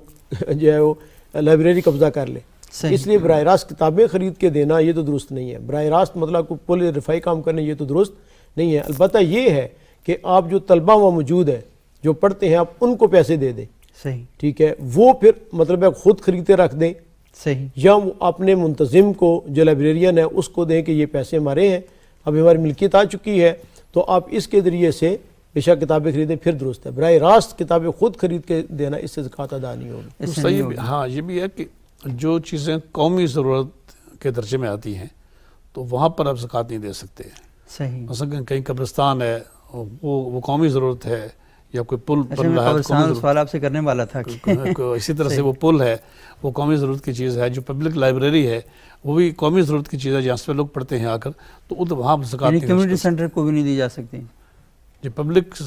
جو ہے وہ لائبریری قبضہ کر لے. اس لیے براہ راست کتابیں خرید کے دینا یہ تو درست نہیں ہے. براہ راست مطلب کوئی پل رفائی کام کرنا یہ تو درست نہیں ہے. البتہ یہ ہے کہ آپ جو طلبہ وہاں موجود ہیں جو پڑھتے ہیں آپ ان کو پیسے دے دیں. صحیح. ٹھیک ہے, وہ پھر مطلب ہے خود خریدتے رکھ دیں. صحیح. یا وہ اپنے منتظم کو جو لائبریرین ہے اس کو دیں کہ یہ پیسے ہمارے ہیں, اب ہماری ملکیت آ چکی ہے, تو آپ اس کے ذریعے سے بے شک کتابیں خریدیں, پھر درست ہے. براہ راست کتابیں خود خرید کے دینا اس سے زکوٰۃ ادا نہیں ہوگی. صحیح. ہاں یہ بھی ہے کہ جو چیزیں قومی ضرورت کے درجے میں آتی ہیں تو وہاں پر آپ زکوٰۃ نہیں دے سکتے. صحیح. مثلا کہیں قبرستان ہے وہ قومی ضرورت ہے, یا کوئی پل بن رہا ہے, سوال آپ سے کرنے والا تھا اسی طرح سے وہ پل ہے وہ قومی ضرورت کی چیز ہے. جو پبلک لائبریری ہے وہ بھی قومی ضرورت کی چیز ہے, جہاں سے لوگ پڑھتے ہیں آ کر, تو وہاں زکوٰۃ نہیں. کمیونٹی سینٹر کو بھی نہیں دی جا سکتی. جو پبلک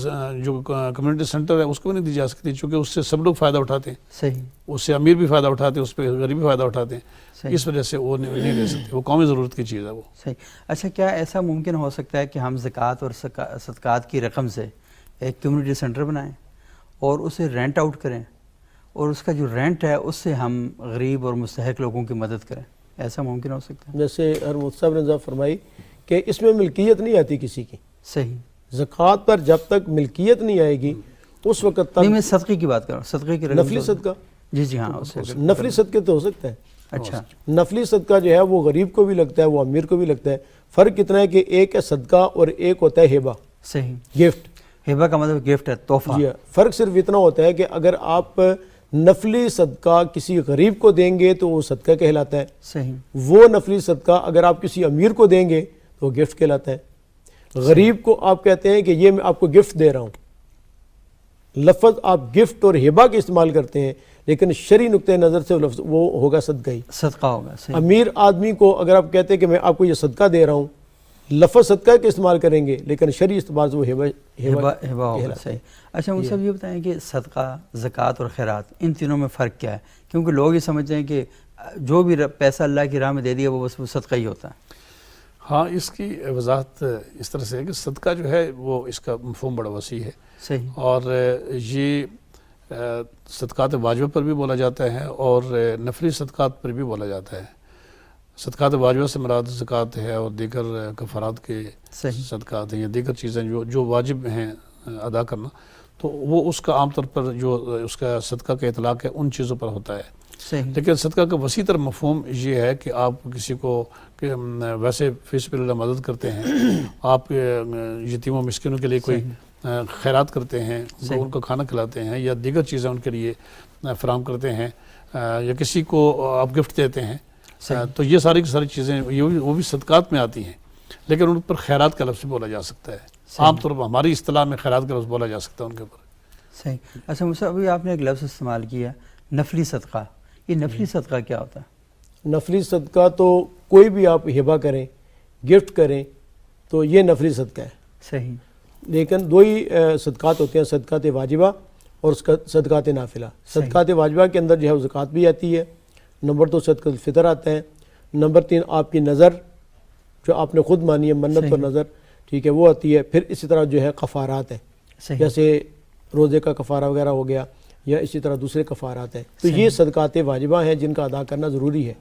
جو کمیونٹی سینٹر ہے اس کو بھی نہیں دی جا سکتی, چونکہ اس سے سب لوگ فائدہ اٹھاتے ہیں. صحیح. اس سے امیر بھی فائدہ اٹھاتے ہیں, اس پہ غریب بھی فائدہ اٹھاتے ہیں, اس وجہ سے وہ نہیں دے سکتے, وہ قومی ضرورت کی چیز ہے وہ. صحیح. اچھا کیا ایسا ممکن ہو سکتا ہے کہ ہم زکوٰۃ اور صدقات کی رقم سے ایک کمیونٹی سینٹر بنائیں اور اسے رینٹ آؤٹ کریں اور اس کا جو رینٹ ہے اس سے ہم غریب اور مستحق لوگوں کی مدد کریں؟ ایسا ممکن ہو سکتا ہے؟ جیسے حرمت صاحب نے فرمائی کہ اس میں ملکیت نہیں آتی کسی کی. صحیح. زکوٰۃ پر جب تک ملکیت نہیں آئے گی اس وقت تک. نہیں, میں صدقے کی بات کر رہا ہوں, صدقے کی رقم. نفلی صدقہ. جی ہاں, نفلی صدقے تو ہو سکتا ہے. اچھا. نفلی صدقہ جو ہے وہ غریب کو بھی لگتا ہے, وہ امیر کو بھی لگتا ہے. فرق اتنا ہے کہ ایک ہے صدقہ اور ایک ہوتا ہے ہبہ. صحیح. گفٹ. ہبہ کا مطلب گفٹ ہے, تحفہ. جی, فرق صرف اتنا ہوتا ہے کہ اگر آپ نفلی صدقہ کسی غریب کو دیں گے تو وہ صدقہ کہلاتا ہے. صحیح. وہ نفلی صدقہ اگر آپ کسی امیر کو دیں گے تو وہ گفٹ کہلاتا ہے. غریب کو آپ کہتے ہیں کہ یہ میں آپ کو گفٹ دے رہا ہوں. لفظ آپ گفٹ اور ہبہ کے استعمال کرتے ہیں لیکن شرعی نقطۂ نظر سے لفظ وہ ہوگا صدقہ ہی. صدقہ ہوگا. صحیح. امیر آدمی کو اگر آپ کہتے ہیں کہ میں آپ کو یہ صدقہ دے رہا ہوں, لفظ صدقہ کے استعمال کریں گے لیکن شرعی استعمال سے وہ ہبہ ہوگا. صحیح. اچھا مجھ سے یہ بتائیں کہ صدقہ, زکوٰۃ اور خیرات ان تینوں میں فرق کیا ہے؟ کیونکہ لوگ یہ سمجھتے ہیں کہ جو بھی پیسہ اللہ کی راہ میں دے دیا وہ بس وہ صدقہ ہی ہوتا ہے. ہاں, اس کی وضاحت اس طرح سے ہے کہ صدقہ جو ہے وہ اس کا مفہوم بڑا وسیع ہے. صحیح. اور یہ صدقات واجبہ پر بھی بولا جاتا ہے اور نفلی صدقات پر بھی بولا جاتا ہے. صدقات واجبہ سے مراد زکوٰۃ ہے اور دیگر کفارات کے صدقات ہیں یا دیگر چیزیں جو واجب ہیں ادا کرنا, تو وہ اس کا عام طور پر جو اس کا صدقہ کا اطلاق ہے ان چیزوں پر ہوتا ہے. لیکن صدقہ کا وسیع تر مفہوم یہ ہے کہ آپ کسی کو ویسے فی سبیل اللہ مدد کرتے ہیں, آپ یتیموں مسکینوں کے لیے کوئی خیرات کرتے ہیں, ان کو کھانا کھلاتے ہیں یا دیگر چیزیں ان کے لیے فراہم کرتے ہیں, یا کسی کو آپ گفٹ دیتے ہیں, تو یہ ساری کی ساری چیزیں وہ بھی صدقات میں آتی ہیں, لیکن ان پر خیرات کا لفظ بولا جا سکتا ہے. عام طور پر ہماری اصطلاح میں خیرات کا لفظ بولا جا سکتا ہے ان کے اوپر. صحیح. اچھا مجھے ابھی آپ نے ایک لفظ استعمال کیا نفلی صدقہ, یہ نفلی صدقہ کیا ہوتا ہے؟ نفلی صدقہ تو کوئی بھی آپ ہبہ کریں, گفٹ کریں تو یہ نفلی صدقہ ہے. صحیح. لیکن دو ہی صدقات ہوتے ہیں, صدقات واجبہ اور صدقات نافلہ. صدقات واجبہ کے اندر جو ہے زکوٰۃ بھی آتی ہے, نمبر 2 صدقۃ الفطر آتا ہے, نمبر 3 آپ کی نظر جو آپ نے خود مانی ہے, منت پر نظر, ٹھیک ہے, وہ آتی ہے. پھر اسی طرح جو ہے کفارات ہیں, جیسے روزے کا کفارہ وغیرہ ہو گیا, یا اسی طرح دوسرے کفارات ہیں. تو یہ صدقات واجبہ ہیں جن کا ادا کرنا ضروری ہے.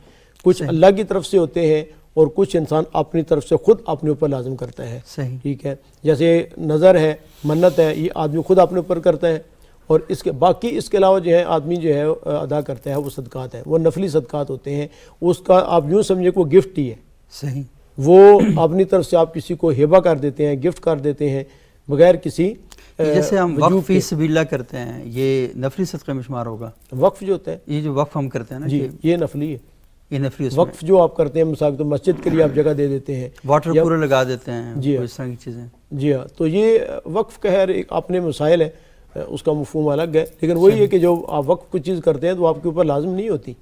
کچھ اللہ کی طرف سے ہوتے ہیں اور کچھ انسان اپنی طرف سے خود اپنے اوپر لازم کرتا ہے. ٹھیک ہے, جیسے نظر ہے, منت ہے, یہ آدمی خود اپنے اوپر کرتا ہے, اور اس کے باقی اس کے علاوہ جو ہے آدمی جو ہے ادا کرتا ہے وہ صدقات ہیں, وہ نفلی صدقات ہوتے ہیں. اس کا آپ یوں سمجھے کہ وہ گفٹ ہی ہے. صحیح, وہ اپنی طرف سے آپ کسی کو ہبہ کر دیتے ہیں, گفٹ کر دیتے ہیں بغیر کسی جیسے ہم وقف فی سبیل اللہ کرتے ہیں, یہ نفلی صدقے میں شمار ہوگا؟ وقف جو ہوتا ہے, یہ جو وقف ہم کرتے ہیں نا, جی یہ نفلی ہے. یہ نفلی وقف جو آپ کرتے ہیں, مثال تو مسجد کے لیے آپ جگہ دے دیتے ہیں, واٹر کولر لگا دیتے ہیں, جی اس طرح کی چیزیں. جی ہاں, تو یہ وقف کا ہے ایک اپنے مسائل ہے, اس کا مفہوم الگ ہے. لیکن وہی ہے کہ جو آپ وقف کوئی چیز کرتے ہیں تو آپ کے اوپر لازم نہیں ہوتی,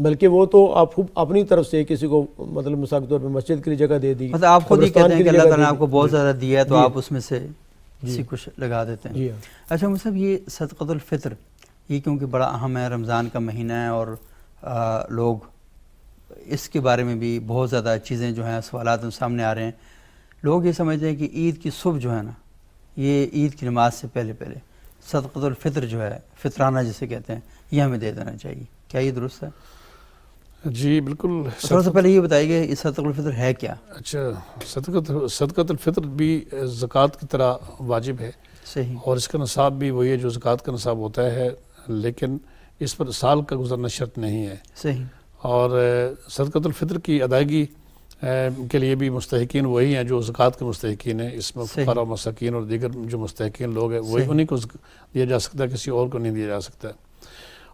بلکہ وہ تو آپ اپنی طرف سے کسی کو مطلب مثال کے طور پہ مسجد کے لیے جگہ دے دی, مطلب آپ خود ہی کہتے ہیں کہ اللہ تعالیٰ نے آپ کو بہت زیادہ دیا ہے تو آپ اس میں سے کسی کچھ لگا دیتے ہیں. اچھا مصعب, یہ صدقۃ الفطر یہ کیونکہ بڑا اہم ہے, رمضان کا مہینہ ہے, اور لوگ اس کے بارے میں بھی بہت زیادہ چیزیں جو ہیں سوالات سامنے آ رہے ہیں. لوگ یہ سمجھتے ہیں کہ عید کی صبح جو ہے نا, یہ عید کی نماز سے پہلے صدقۃ الفطر جو ہے, فطرانہ جسے کہتے ہیں, یہ ہمیں دے دینا چاہیے. کیا یہ درست ہے؟ جی بالکل. تھوڑا سا پہلے یہ بتائیے کہ یہ صدقۃ الفطر ہے کیا؟ اچھا, صدقۃ الفطر بھی زکوٰۃ کی طرح واجب ہے. صحیح. اور اس کا نصاب بھی وہی ہے جو زکوٰۃ کا نصاب ہوتا ہے, لیکن اس پر سال کا گزرنا شرط نہیں ہے. صحیح. اور صدقۃ الفطر کی ادائیگی کے لیے بھی مستحقین وہی ہیں جو زکوٰۃ کے مستحقین ہیں. اس میں فقراء و مساکین اور دیگر جو مستحقین لوگ ہیں وہی انہیں کو دیا جا سکتا ہے, کسی اور کو نہیں دیا جا سکتا.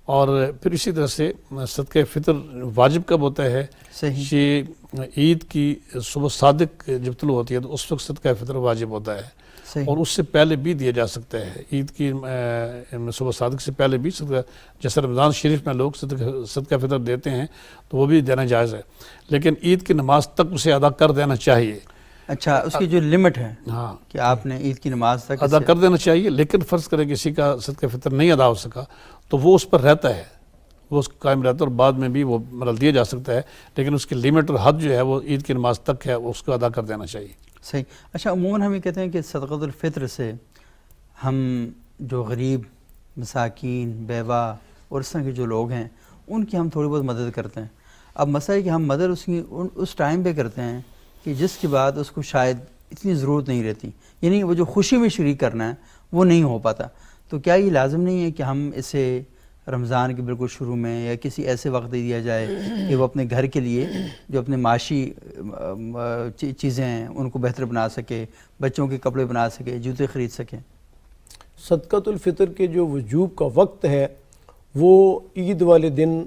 اور پھر اسی طرح سے صدقہ فطر واجب کب ہوتا ہے؟ کہ عید کی صبح صادق جب طلوع ہوتی ہے تو اس وقت صدقہ فطر واجب ہوتا ہے. اور اس سے پہلے بھی دیا جا سکتا ہے. عید کی صبح صادق سے پہلے بھی صدقہ, جیسے رمضان شریف میں لوگ صدقہ فطر دیتے ہیں تو وہ بھی دینا جائز ہے, لیکن عید کی نماز تک اسے ادا کر دینا چاہیے. اچھا, اس کی جو لمٹ ہے ہاں کہ آپ نے عید کی نماز تک ادا کر دینا چاہیے. لیکن فرض کرے کسی کا صدقہ فطر نہیں ادا ہو سکا تو وہ اس پر رہتا ہے, وہ اس قائم رہتا ہے, اور بعد میں بھی وہ مطلب دیا جا سکتا ہے, لیکن اس کی لمٹ اور حد جو ہے وہ عید کی نماز تک ہے, اس کو ادا کر دینا چاہیے. صحیح. اچھا, عموماً ہم یہ کہتے ہیں کہ صدقۃ الفطر سے ہم جو غریب, مساکین, بیوہ اور اس طرح کے جو لوگ ہیں ان کی ہم تھوڑی بہت مدد کرتے ہیں. اب مسئلہ ہے کہ ہم مدد اس ٹائم پہ کرتے ہیں کہ جس کے بعد اس کو شاید اتنی ضرورت نہیں رہتی, یعنی وہ جو خوشی میں شریک کرنا ہے وہ نہیں ہو پاتا. تو کیا یہ لازم نہیں ہے کہ ہم اسے رمضان کے بالکل شروع میں یا کسی ایسے وقت دے دیا جائے کہ وہ اپنے گھر کے لیے جو اپنے معاشی چیزیں ہیں ان کو بہتر بنا سکے, بچوں کے کپڑے بنا سکے, جوتے خرید سکیں؟ صدقۃ الفطر کے جو وجوب کا وقت ہے وہ عید والے دن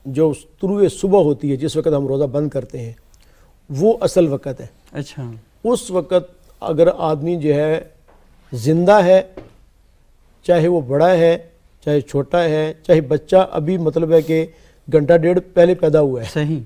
جو طلوع صبح ہوتی ہے, جس وقت ہم روزہ بند کرتے ہیں, وہ اصل وقت ہے. اچھا, اس وقت اگر آدمی جو ہے زندہ ہے, چاہے وہ بڑا ہے چاہے چھوٹا ہے, چاہے بچہ ابھی مطلب ہے کہ گھنٹہ ڈیڑھ پہلے پیدا ہوا ہے, صحیح,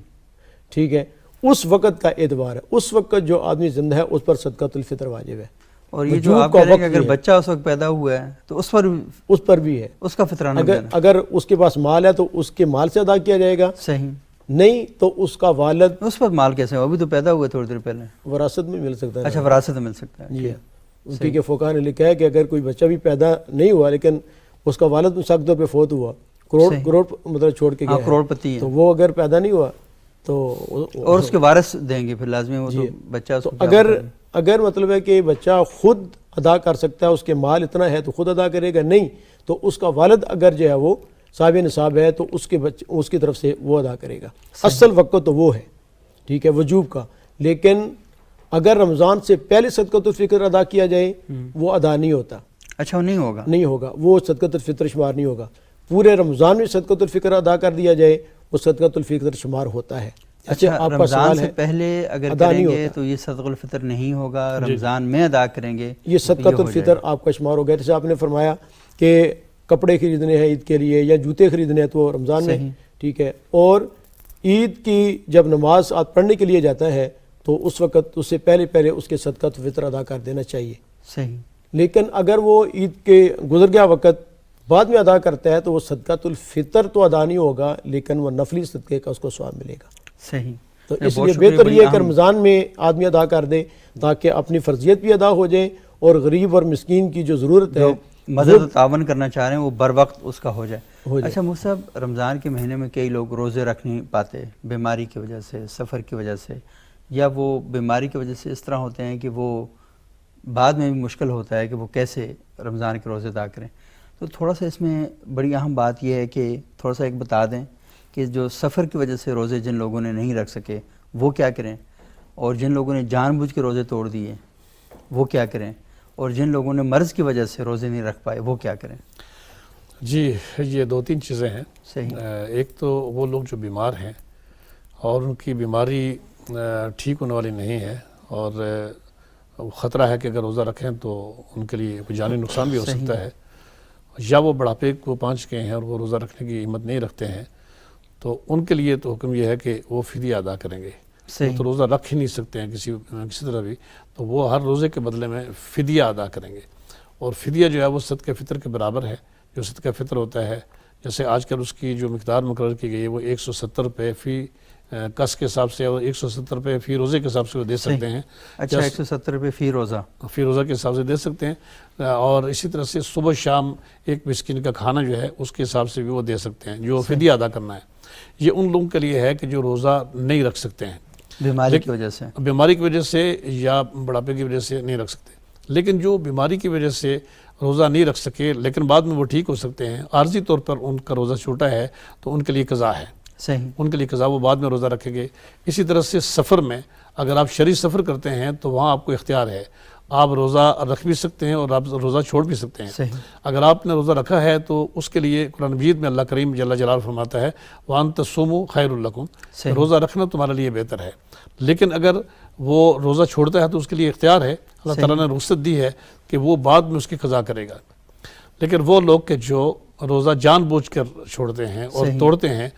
ٹھیک ہے, اس وقت کا اعتبار ہے. اس وقت جو آدمی زندہ ہے اس پر صدقۃ الفطر واجب ہے. اور یہ جو آپ کہہ رہے ہیں کہ اگر بچہ اس وقت پیدا ہوا ہے تو اس پر بھی ہے, اس کا فطرانہ اگر اس کے پاس مال ہے تو اس کے مال سے ادا کیا جائے گا. صحیح. نہیں تو اس کا والد, اس پر مال کیسے, ابھی تو پیدا ہوا ہے تھوڑی دیر پہلے, وراثت میں مل سکتا ہے. اچھا, وراثت میں مل سکتا ہے. جی, کیونکہ فقہاء نے لکھا ہے کہ اگر کوئی بچہ بھی پیدا نہیں ہوا لیکن اس کا والد مساق طور پہ فوت ہوا, کروڑ مطلب چھوڑ کے گیا, کروڑ پتی ہے, تو وہ اگر پیدا نہیں ہوا تو اور اس کے وارث دیں گے پھر لازمی, وہ تو بچہ اس کو اگر مطلب ہے کہ بچہ خود ادا کر سکتا ہے, اس کے مال اتنا ہے تو خود ادا کرے گا, نہیں تو اس کا والد اگر جو ہے وہ صاحب نصاب ہے تو اس کی طرف سے وہ ادا کرے گا. اصل وقت تو وہ ہے, ٹھیک ہے, وجوب کا. لیکن اگر رمضان سے پہلے صدقۃ الفطر ادا کیا جائے وہ ادا نہیں ہوتا. اچھا, نہیں ہوگا, وہ صدقۃ الفطر شمار نہیں ہوگا. پورے رمضان میں صدقۃ الفطر ادا کر دیا جائے وہ صدقۃ الفطر شمار ہوتا ہے. اچھا, رمضان سے پہلے اگر کریں گے تو یہ صدقۃ الفطر نہیں ہوگا, رمضان میں ادا کریں گے یہ صدقۃ الفطر آپ کا شمار ہو گیا. جیسے آپ نے فرمایا کہ کپڑے خریدنے ہیں عید کے لیے یا جوتے خریدنے ہیں تو رمضان میں, ٹھیک ہے, اور عید کی جب نماز آپ پڑھنے کے لیے جاتا ہے تو اس وقت اس سے پہلے اس کے صدقۃ الفطر ادا کر دینا چاہیے. صحیح. لیکن اگر وہ عید کے گزر گیا وقت بعد میں ادا کرتا ہے تو وہ صدقۃ الفطر تو ادا نہیں ہوگا, لیکن وہ نفلی صدقے کا اس کو ثواب ملے گا. صحیح. تو اس لیے بہتر یہ کہ رمضان میں آدمی ادا کر دے تاکہ اپنی فرضیت بھی ادا ہو جائے اور غریب اور مسکین کی جو ضرورت ہے مدد و تعاون کرنا چاہ رہے ہیں وہ بر وقت اس کا ہو جائے۔ اچھا مفتی صاحب، رمضان کے مہینے میں کئی لوگ روزے رکھ نہیں پاتے بیماری کی وجہ سے، سفر کی وجہ سے، یا وہ بیماری کی وجہ سے اس طرح ہوتے ہیں کہ وہ بعد میں بھی مشکل ہوتا ہے کہ وہ کیسے رمضان کے روزے ادا کریں۔ تو تھوڑا سا اس میں بڑی اہم بات یہ ہے کہ تھوڑا سا ایک بتا دیں کہ جو سفر کی وجہ سے روزے جن لوگوں نے نہیں رکھ سکے وہ کیا کریں، اور جن لوگوں نے جان بوجھ کے روزے توڑ دیے وہ کیا کریں، اور جن لوگوں نے مرض کی وجہ سے روزے نہیں رکھ پائے وہ کیا کریں؟ جی یہ دو تین چیزیں ہیں۔ صحیح۔ ایک تو وہ لوگ جو بیمار ہیں اور ان کی بیماری ٹھیک ہونے والی نہیں ہے، اور خطرہ ہے کہ اگر روزہ رکھیں تو ان کے لیے کوئی جانی نقصان بھی ہو سکتا ہے، یا وہ بڑھاپے کو پہنچ گئے ہیں اور وہ روزہ رکھنے کی ہمت نہیں رکھتے ہیں، تو ان کے لیے تو حکم یہ ہے کہ وہ فدیہ ادا کریں گے۔ وہ تو روزہ رکھ ہی نہیں سکتے ہیں کسی طرح بھی، تو وہ ہر روزے کے بدلے میں فدیہ ادا کریں گے، اور فدیہ جو ہے وہ صدقہ فطر کے برابر ہے۔ جو صدقہ فطر ہوتا ہے، جیسے آج کل اس کی جو مقدار مقرر کی گئی ہے وہ 170 روپے فی کس کے حساب سے، اور 170 روپے فی روزے کے حساب سے وہ دے سکتے ہیں۔ اچھا 170 روپے فی روزہ کے حساب سے دے سکتے ہیں، اور اسی طرح سے صبح شام ایک مسکین کا کھانا جو ہے اس کے حساب سے بھی وہ دے سکتے ہیں جو فدیہ ادا کرنا ہے۔ یہ ان لوگوں کے لیے ہے کہ جو روزہ نہیں رکھ سکتے ہیں بیماری کی وجہ سے یا بڑھاپے کی وجہ سے نہیں رکھ سکتے، لیکن جو بیماری کی وجہ سے روزہ نہیں رکھ سکے لیکن بعد میں وہ ٹھیک ہو سکتے ہیں، عارضی طور پر ان کا روزہ چھوٹا ہے تو ان کے لیے قضا ہے۔ صحیح، ان کے لیے قضا، وہ بعد میں روزہ رکھیں گے۔ اسی طرح سے سفر میں اگر آپ شرعی سفر کرتے ہیں تو وہاں آپ کو اختیار ہے، آپ روزہ رکھ بھی سکتے ہیں اور آپ روزہ چھوڑ بھی سکتے ہیں۔ صحیح۔ اگر آپ نے روزہ رکھا ہے تو اس کے لیے قرآن مجید میں اللہ کریم جل جلالہ فرماتا ہے وَأَن تَصُومُوا خَيْرٌ لَكُمْ، روزہ رکھنا تمہارے لیے بہتر ہے۔ لیکن اگر وہ روزہ چھوڑتا ہے تو اس کے لیے اختیار ہے، اللہ تعالیٰ نے رخصت دی ہے کہ وہ بعد میں اس کی قضا کرے گا۔ لیکن وہ لوگ کہ جو روزہ جان بوجھ کر چھوڑتے ہیں اور توڑتے ہیں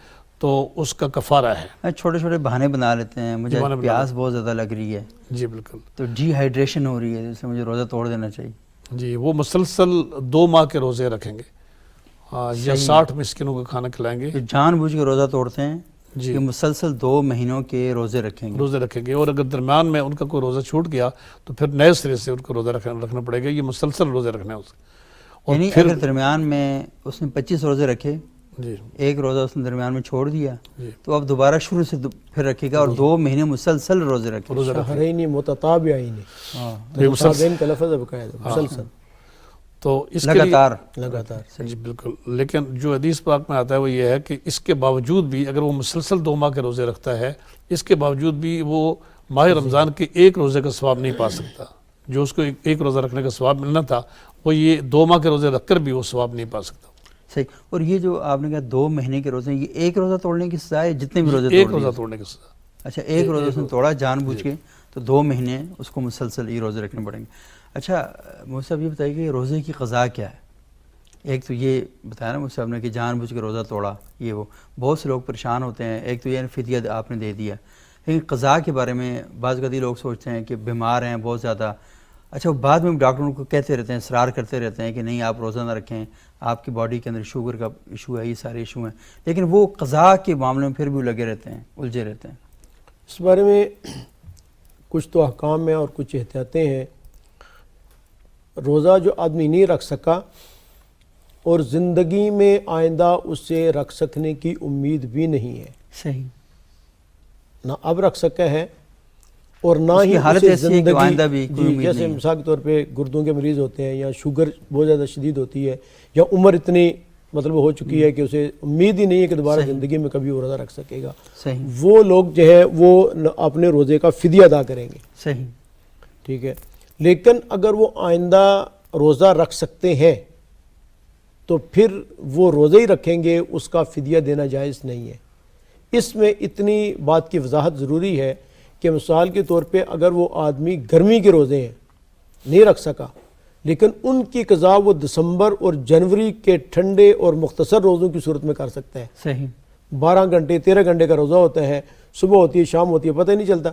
تو اس کا کفارہ ہے۔ چھوٹے چھوٹے بہانے بنا لیتے ہیں، مجھے پیاس بہت زیادہ لگ رہی ہے، جی بالکل، تو ڈی ہائیڈریشن ہو رہی ہے، جس سے مجھے روزہ توڑ دینا چاہیے۔ جی وہ مسلسل 2 ماہ کے روزے رکھیں گے، یا 60 مسکینوں کا کھانا کھلائیں گے۔ جان بوجھ کے روزہ توڑتے ہیں کہ مسلسل 2 مہینوں کے روزے رکھیں گے، اور اگر درمیان میں ان کا کوئی روزہ چھوٹ گیا تو پھر نئے سرے سے ان کو روزہ رکھنا پڑے گا۔ یہ مسلسل روزے رکھنے ہیں اسے، یعنی اگر درمیان میں اس نے 25 روزے رکھے، جی ایک روزہ اس نے درمیان میں چھوڑ دیا، تو اب دوبارہ شروع سے پھر رکھے گا، اور 2 مہینے مسلسل روزے رکھے گا۔ شہرین متتابعین، متتابعین کا لفظ ہے باقاعدہ، مسلسل، تو اس کے لگاتار جی بالکل۔ لیکن جو حدیث پاک میں آتا ہے وہ یہ ہے کہ اس کے باوجود بھی اگر وہ مسلسل 2 ماہ کے روزے رکھتا ہے، اس کے باوجود بھی وہ ماہ رمضان کے ایک روزے کا ثواب نہیں پا سکتا۔ جو اس کو ایک روزہ رکھنے کا ثواب ملنا تھا وہ یہ 2 ماہ کے روزے رکھ کر بھی وہ ثواب نہیں پا سکتا۔ صحیح۔ اور یہ جو آپ نے کہا 2 مہینے کے روزے، یہ ایک روزہ توڑنے کی سزا ہے جتنے بھی روزے ایک روزہ توڑنے کی سزا؟ اچھا، ایک روزہ اس نے توڑا جان بوجھ کے تو 2 مہینے اس کو مسلسل یہ روزے رکھنے پڑیں گے۔ اچھا مفتی صاحب یہ بتائیے کہ روزے کی قضا کیا ہے؟ ایک تو یہ بتایا نا مفتی صاحب نے کہ جان بوجھ کے روزہ توڑا، یہ وہ بہت سے لوگ پریشان ہوتے ہیں۔ ایک تو یہ فدیہ آپ نے دے دیا، لیکن قضا کے بارے میں بعض اوقات لوگ سوچتے ہیں کہ بیمار ہیں بہت زیادہ، اچھا وہ بعد میں ڈاکٹروں کو کہتے رہتے ہیں، اصرار کرتے رہتے ہیں کہ نہیں آپ روزہ نہ رکھیں، آپ کی باڈی کے اندر شوگر کا ایشو ہے، یہ سارے ایشو ہیں، لیکن وہ قضا کے معاملے میں پھر بھی لگے رہتے ہیں، الجھے رہتے ہیں۔ اس بارے میں کچھ تو احکام میں اور کچھ احتیاطیں ہیں۔ روزہ جو آدمی نہیں رکھ سکا اور زندگی میں آئندہ اس سے رکھ سکنے کی امید بھی نہیں ہے، صحیح، نہ اب رکھ سکا ہے اور نہ ہی حالت ایسی ہے کہ آئندہ بھی کوئی امید جیسے نہیں۔ مثال کے طور پہ گردوں کے مریض ہوتے ہیں، یا شوگر بہت زیادہ شدید ہوتی ہے، یا عمر اتنی مطلب ہو چکی ہے کہ اسے امید ہی نہیں ہے کہ دوبارہ زندگی میں کبھی وہ روزہ رکھ سکے گا، صحیح، وہ لوگ جو ہے وہ اپنے روزے کا فدیہ ادا کریں گے، صحیح، ٹھیک ہے۔ لیکن اگر وہ آئندہ روزہ رکھ سکتے ہیں تو پھر وہ روزہ ہی رکھیں گے، اس کا فدیہ دینا جائز نہیں ہے۔ اس میں اتنی بات کی وضاحت ضروری ہے کہ مثال کے طور پہ اگر وہ آدمی گرمی کے روزے ہیں نہیں رکھ سکا، لیکن ان کی قضا وہ دسمبر اور جنوری کے ٹھنڈے اور مختصر روزوں کی صورت میں کر سکتا ہے۔ صحیح، 12 گھنٹے 13 گھنٹے کا روزہ ہوتا ہے، صبح ہوتی ہے شام ہوتی ہے، پتہ ہی نہیں چلتا۔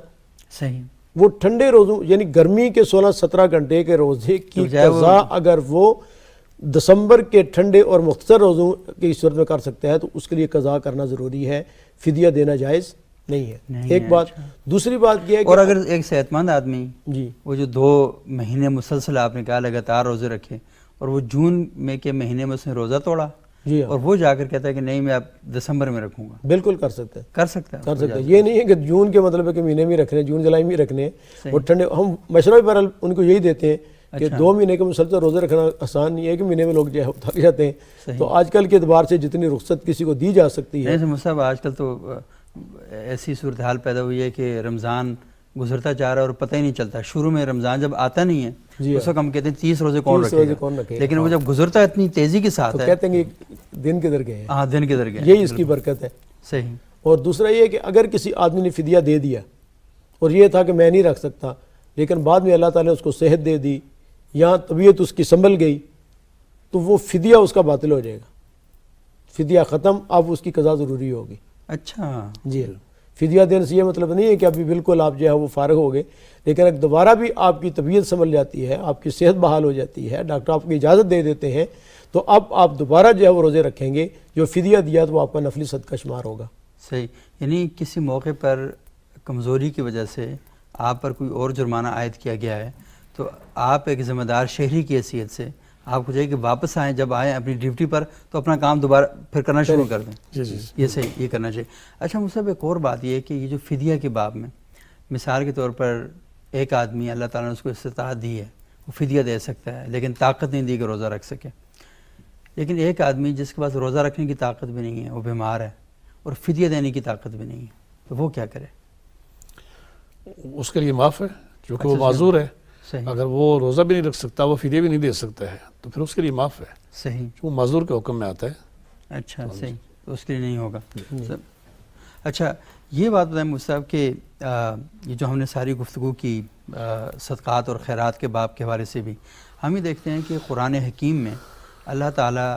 صحیح، وہ ٹھنڈے روزوں یعنی گرمی کے 16-17 گھنٹے کے روزے کی قضا اگر وہ دسمبر کے ٹھنڈے اور مختصر روزوں کی صورت میں کر سکتا ہے تو اس کے لیے قضا کرنا ضروری ہے، فدیہ دینا جائز نہیں ہے۔ ایک بات۔ دوسری بات یہ ہے کہ اور اگر ایک صحت مند آدمی جی وہ جو 2 مہینے مسلسل آپ نے کہا لگاتار روزے رکھے اور وہ جون میں کے مہینے میں اس نے روزہ توڑا جی اور وہ جا کر کہتا ہے کہ نہیں میں اب دسمبر میں رکھوں گا. بالکل کر سکتے ہیں, کر سکتا ہے, کر سکتے ہیں. یہ نہیں ہے کہ جون کے مطلب ہے کہ مہینے میں رکھنے, جون جولائی میں رکھنے, اور ٹھنڈے ہم مشورہ پر ان کو یہی دیتے ہیں کہ 2 مہینے کے مسلسل روزے رکھنا آسان نہیں ہے کہ مہینے میں لوگ جو ہے تھک جاتے ہیں. تو آج کل کے اعتبار سے جتنی رخصت کسی کو دی جا سکتی ہے. صاحب آج کل تو ایسی صورتحال پیدا ہوئی ہے کہ رمضان گزرتا جا رہا ہے اور پتہ ہی نہیں چلتا. شروع میں رمضان جب آتا نہیں ہے اس وقت ہم کہتے ہیں 30 روزے کون رکھے, لیکن وہ جب گزرتا ہے اتنی تیزی کے ساتھ ہے کہتے ہیں کہ دن کدھر گئے ہیں. ہاں دن کدھر گئے, یہی اس کی برکت ہے. صحیح. اور دوسرا یہ کہ اگر کسی آدمی نے فدیہ دے دیا اور یہ تھا کہ میں نہیں رکھ سکتا, لیکن بعد میں اللہ تعالیٰ نے اس کو صحت دے دی یا طبیعت اس کی سنبھل گئی, تو وہ فدیہ اس کا باطل ہو جائے گا. فدیہ ختم, اب اس کی قضا ضروری ہوگی. اچھا جی, فدیہ دینے سے یہ مطلب نہیں ہے کہ ابھی بالکل آپ جو ہے وہ فارغ ہو گئے, لیکن اگر دوبارہ بھی آپ کی طبیعت سنبھل جاتی ہے, آپ کی صحت بحال ہو جاتی ہے, ڈاکٹر آپ کو اجازت دے دیتے ہیں, تو اب آپ دوبارہ جو ہے وہ روزے رکھیں گے. جو فدیہ دیا تو وہ آپ کا نفلی صدقہ شمار ہوگا. صحیح. یعنی کسی موقع پر کمزوری کی وجہ سے آپ پر کوئی اور جرمانہ عائد کیا گیا ہے, تو آپ ایک ذمہ دار شہری کی حیثیت سے آپ کو چاہیے کہ واپس آئیں, جب آئیں اپنی ڈیوٹی پر تو اپنا کام دوبارہ پھر کرنا شروع کر دیں. یہ صحیح, یہ کرنا چاہیے. اچھا مصعب, ایک اور بات یہ ہے کہ یہ جو فدیہ کے باب میں مثال کے طور پر ایک آدمی اللہ تعالیٰ نے اس کو استطاعت دی ہے, وہ فدیہ دے سکتا ہے, لیکن طاقت نہیں دی کہ روزہ رکھ سکے. لیکن ایک آدمی جس کے پاس روزہ رکھنے کی طاقت بھی نہیں ہے, وہ بیمار ہے, اور فدیہ دینے کی طاقت بھی نہیں ہے, تو وہ کیا کرے؟ اس کے لیے معاف ہے, چونکہ وہ معذور ہے. اگر وہ روزہ بھی نہیں رکھ سکتا, وہ فدیہ بھی نہیں دے سکتا ہے, تو پھر اس کے لیے معاف ہے. صحیح. وہ معذور کے حکم میں آتا ہے. اچھا صحیح, تو اس کے لیے نہیں ہوگا. اچھا یہ بات بتائیں مصعب کہ یہ جو ہم نے ساری گفتگو کی صدقات اور خیرات کے باب کے حوالے سے بھی, ہم ہی دیکھتے ہیں کہ قرآن حکیم میں اللہ تعالیٰ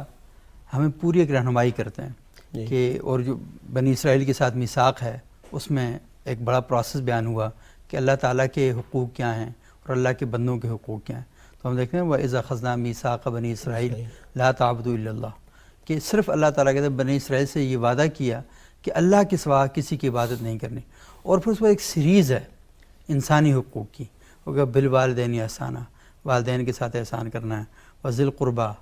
ہمیں پوری ایک رہنمائی کرتے ہیں کہ, اور جو بنی اسرائیل کے ساتھ میثاق ہے اس میں ایک بڑا پروسیس بیان ہوا کہ اللہ تعالیٰ کے حقوق کیا ہیں اور اللہ کے بندوں کے حقوق کیا ہیں. تو ہم دیکھتے ہیں وَإِذَا أَخَذْنَا مِيثَاقَ بَنِي إِسْرَائِيلَ لَا تَعْبُدُوا إِلَّا اللَّهَ, کہ صرف اللہ تعالیٰ کے بنی اسرائیل سے یہ وعدہ کیا کہ اللہ کے سوا کسی کی عبادت نہیں کرنی. اور پھر اس پر ایک سیریز ہے انسانی حقوق کی, وہ بالوالدین احسانا, والدین کے ساتھ احسان کرنا ہے, وذی القربیٰ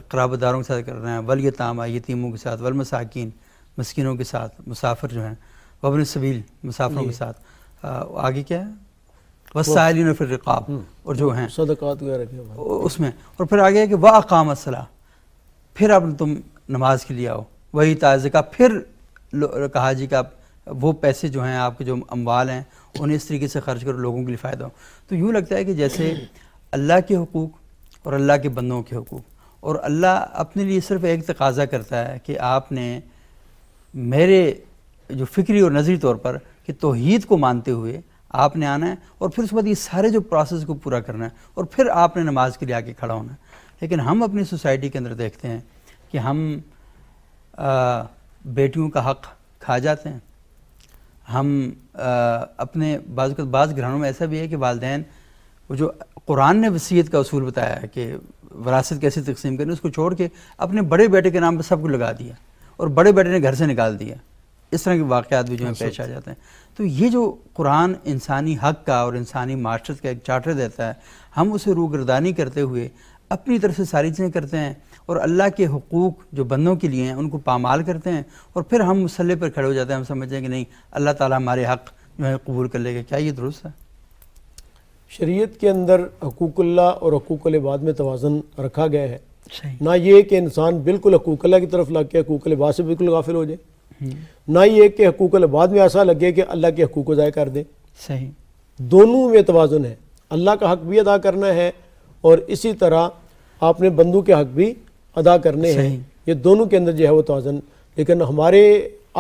قرابت داروں کے ساتھ کرنا ہے, والیتامیٰ یتیموں کے ساتھ, والمساکین مسکینوں کے ساتھ, مسافر جو ہیں, وابن السبیل مسافروں کے ساتھ, آگے کیا ہے والسائلین فی الرقاب, اور جو ہیں صدقات وغیرہ کے اس میں, اور پھر آگے ہے کہ وَأَقَامَ الصَّلَاةَ, پھر اب تم نماز کے لیے آؤ, وہی الزکاۃ, پھر کہا جی کہ آپ وہ پیسے جو ہیں آپ کے جو اموال ہیں انہیں اس طریقے سے خرچ کرو لوگوں کے لیے فائدہ ہو. تو یوں لگتا ہے کہ جیسے اللہ کے حقوق اور اللہ کے بندوں کے حقوق, اور اللہ اپنے لیے صرف ایک تقاضا کرتا ہے کہ آپ نے میرے جو فکری اور نظری طور پر کہ توحید کو مانتے ہوئے آپ نے آنا ہے, اور پھر اس کے بعد یہ سارے جو پروسیس کو پورا کرنا ہے, اور پھر آپ نے نماز کے لیے آگے کھڑا ہونا ہے. لیکن ہم اپنی سوسائٹی کے اندر دیکھتے ہیں کہ ہم بیٹیوں کا حق کھا جاتے ہیں. ہم اپنے بعض گھرانوں میں ایسا بھی ہے کہ والدین وہ جو قرآن نے وصیت کا اصول بتایا ہے کہ وراثت کیسے تقسیم کرنی, اس کو چھوڑ کے اپنے بڑے بیٹے کے نام پہ سب کو لگا دیا, اور بڑے بیٹے نے گھر سے نکال دیا. اس طرح کے واقعات بھی جو ہیں پیش آ جاتے ہیں. تو یہ جو قرآن انسانی حق کا اور انسانی معاشرت کا ایک چارٹر دیتا ہے, ہم اسے روگردانی کرتے ہوئے اپنی طرف سے ساری چیزیں کرتے ہیں, اور اللہ کے حقوق جو بندوں کے لیے ہیں ان کو پامال کرتے ہیں, اور پھر ہم مسئلے پر کھڑے ہو جاتے ہیں. ہم سمجھتے ہیں کہ نہیں اللہ تعالیٰ ہمارے حق جو ہے قبول کر لے گا. کیا یہ درست ہے؟ شریعت کے اندر حقوق اللہ اور حقوق العباد میں توازن رکھا گیا ہے. صحیح. نہ یہ کہ انسان بالکل حقوق اللہ کی طرف لگ کے حقوق العباد سے بالکل غافل ہو جائے, نہ یہ کہ حقوق العباد میں ایسا لگے کہ اللہ کے حقوق کو ضائع کر دے. صحیح. دونوں میں توازن ہے. اللہ کا حق بھی ادا کرنا ہے اور اسی طرح آپ نے بندوں کے حق بھی ادا کرنے ہیں. یہ دونوں کے اندر جو ہے وہ توازن, لیکن ہمارے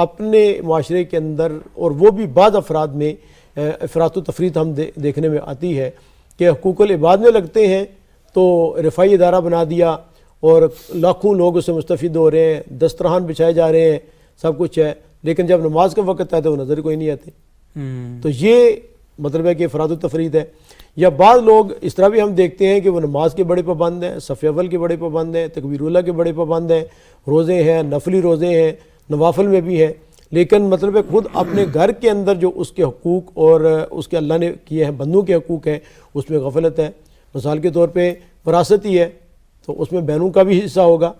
اپنے معاشرے کے اندر اور وہ بھی بعض افراد میں افراط و تفریط ہم دیکھنے میں آتی ہے کہ حقوق العباد میں لگتے ہیں تو رفاعی ادارہ بنا دیا اور لاکھوں لوگ اس سے مستفید ہو رہے ہیں, دسترخوان بچھائے جا رہے ہیں, سب کچھ ہے, لیکن جب نماز کا وقت آتا ہے تو وہ نظر کوئی نہیں آتے. تو یہ مطلب ہے کہ افراط و تفریط ہے. یا بعض لوگ اس طرح بھی ہم دیکھتے ہیں کہ وہ نماز کے بڑے پابند ہیں, صف اول کے بڑے پابند ہیں, تکبیر اللہ کے بڑے پابند ہیں, روزے ہیں, نفلی روزے ہیں, نوافل میں بھی ہیں, لیکن مطلب ہے خود اپنے گھر کے اندر جو اس کے حقوق اور اس کے اللہ نے کیے ہیں بندوں کے حقوق ہیں اس میں غفلت ہے. مثال کے طور پہ وراثت ہی ہے, تو اس میں بہنوں کا بھی حصہ ہوگا،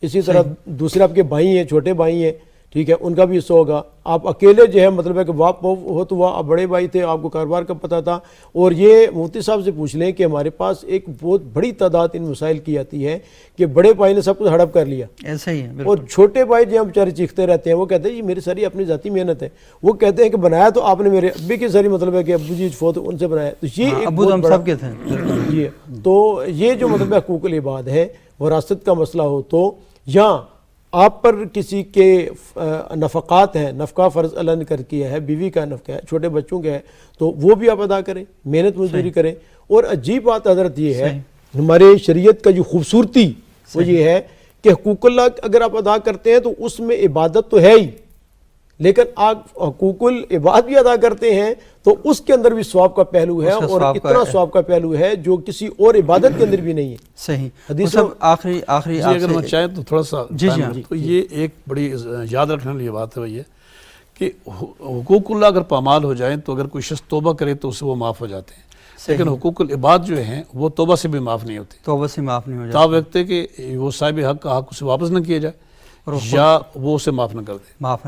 اسی طرح دوسرے آپ کے بھائی ہیں، چھوٹے بھائی ہیں، ٹھیک ہے، ان کا بھی حصہ ہوگا۔ آپ اکیلے جو ہے مطلب ہے کہ باپ ہو تو وہ آپ بڑے بھائی تھے، آپ کو کاروبار کا پتہ تھا، اور یہ مفتی صاحب سے پوچھ لیں کہ ہمارے پاس ایک بہت بڑی تعداد ان مسائل کی آتی ہے کہ بڑے بھائی نے سب کچھ ہڑپ کر لیا، ایسا ہی ہے، اور چھوٹے بھائی جو بیچارے چیختے رہتے ہیں، وہ کہتے ہیں یہ میری ساری اپنی ذاتی محنت ہے، وہ کہتے ہیں کہ بنایا تو آپ نے میرے ابی کی ساری مطلب ہے کہ ابو جی فوت ان سے بنایا، تو یہ ایک ابو ہم سب کے تھے جی، تو یہ جو مطلب حقوق العباد ہے، وراثت کا مسئلہ ہو تو، یا آپ پر کسی کے نفقات ہیں، نفقہ فرض اللہ نے کر کیا ہے، بیوی کا نفقہ ہے، چھوٹے بچوں کے ہے، تو وہ بھی آپ ادا کریں، محنت مزدوری کریں۔ اور عجیب بات حضرت یہ ہے، ہمارے شریعت کا جو خوبصورتی وہ یہ ہے کہ حقوق اللہ اگر آپ ادا کرتے ہیں تو اس میں عبادت تو ہے ہی، لیکن آپ حقوق العباد بھی ادا کرتے ہیں تو اس کے اندر بھی ثواب کا پہلو ہے، اور اتنا ثواب کا پہلو ہے جو کسی اور عبادت کے اندر بھی نہیں ہے۔ صحیح حدیث آخری اگر میں چاہیں تو تھوڑا سا جی تو یہ ایک بڑی یاد رکھنے والی بات ہے، وہ یہ کہ حقوق اللہ اگر پامال ہو جائیں تو اگر کوئی شخص توبہ کرے تو اسے وہ معاف ہو جاتے ہیں، لیکن حقوق العباد جو ہیں وہ توبہ سے بھی معاف نہیں ہوتے، توبہ سے معاف نہیں ہو تا وقت ہے کہ وہ صاحب حق کا حق اسے واپس نہ کیا جائے یا وہ اسے معاف نہ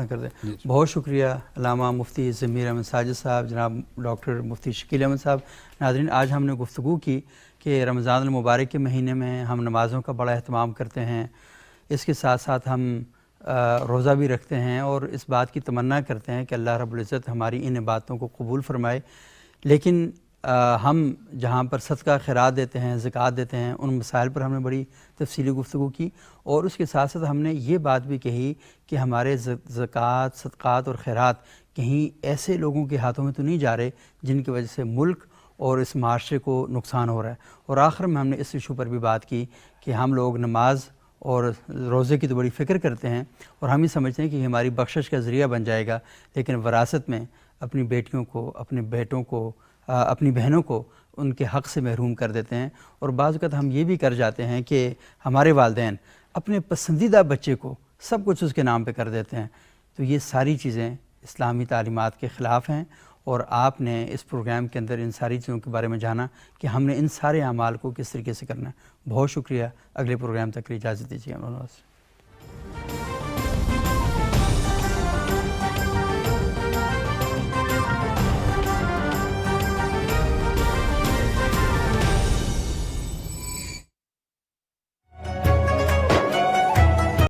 کر دے۔ بہت شکریہ علامہ مفتی ضمیر احمد ساجد صاحب، جناب ڈاکٹر مفتی شکیل احمد صاحب۔ ناظرین، آج ہم نے گفتگو کی کہ رمضان المبارک کے مہینے میں ہم نمازوں کا بڑا اہتمام کرتے ہیں، اس کے ساتھ ساتھ ہم روزہ بھی رکھتے ہیں، اور اس بات کی تمنا کرتے ہیں کہ اللہ رب العزت ہماری ان عبادتوں کو قبول فرمائے، لیکن ہم جہاں پر صدقہ خیرات دیتے ہیں، زکوٰۃ دیتے ہیں، ان مسائل پر ہم نے بڑی تفصیلی گفتگو کی، اور اس کے ساتھ ساتھ ہم نے یہ بات بھی کہی کہ ہمارے زکوٰۃ، صدقات اور خیرات کہیں ایسے لوگوں کے ہاتھوں میں تو نہیں جا رہے جن کی وجہ سے ملک اور اس معاشرے کو نقصان ہو رہا ہے۔ اور آخر میں ہم نے اس ایشو پر بھی بات کی کہ ہم لوگ نماز اور روزے کی تو بڑی فکر کرتے ہیں، اور ہم ہی سمجھتے ہیں کہ یہ ہماری بخشش کا ذریعہ بن جائے گا، لیکن وراثت میں اپنی بیٹیوں کو، اپنے بیٹوں کو، اپنی بہنوں کو ان کے حق سے محروم کر دیتے ہیں، اور بعض اوقات ہم یہ بھی کر جاتے ہیں کہ ہمارے والدین اپنے پسندیدہ بچے کو سب کچھ اس کے نام پہ کر دیتے ہیں۔ تو یہ ساری چیزیں اسلامی تعلیمات کے خلاف ہیں، اور آپ نے اس پروگرام کے اندر ان ساری چیزوں کے بارے میں جانا کہ ہم نے ان سارے اعمال کو کس طریقے سے کرنا ہے۔ بہت شکریہ، اگلے پروگرام تک اجازت دیجیے۔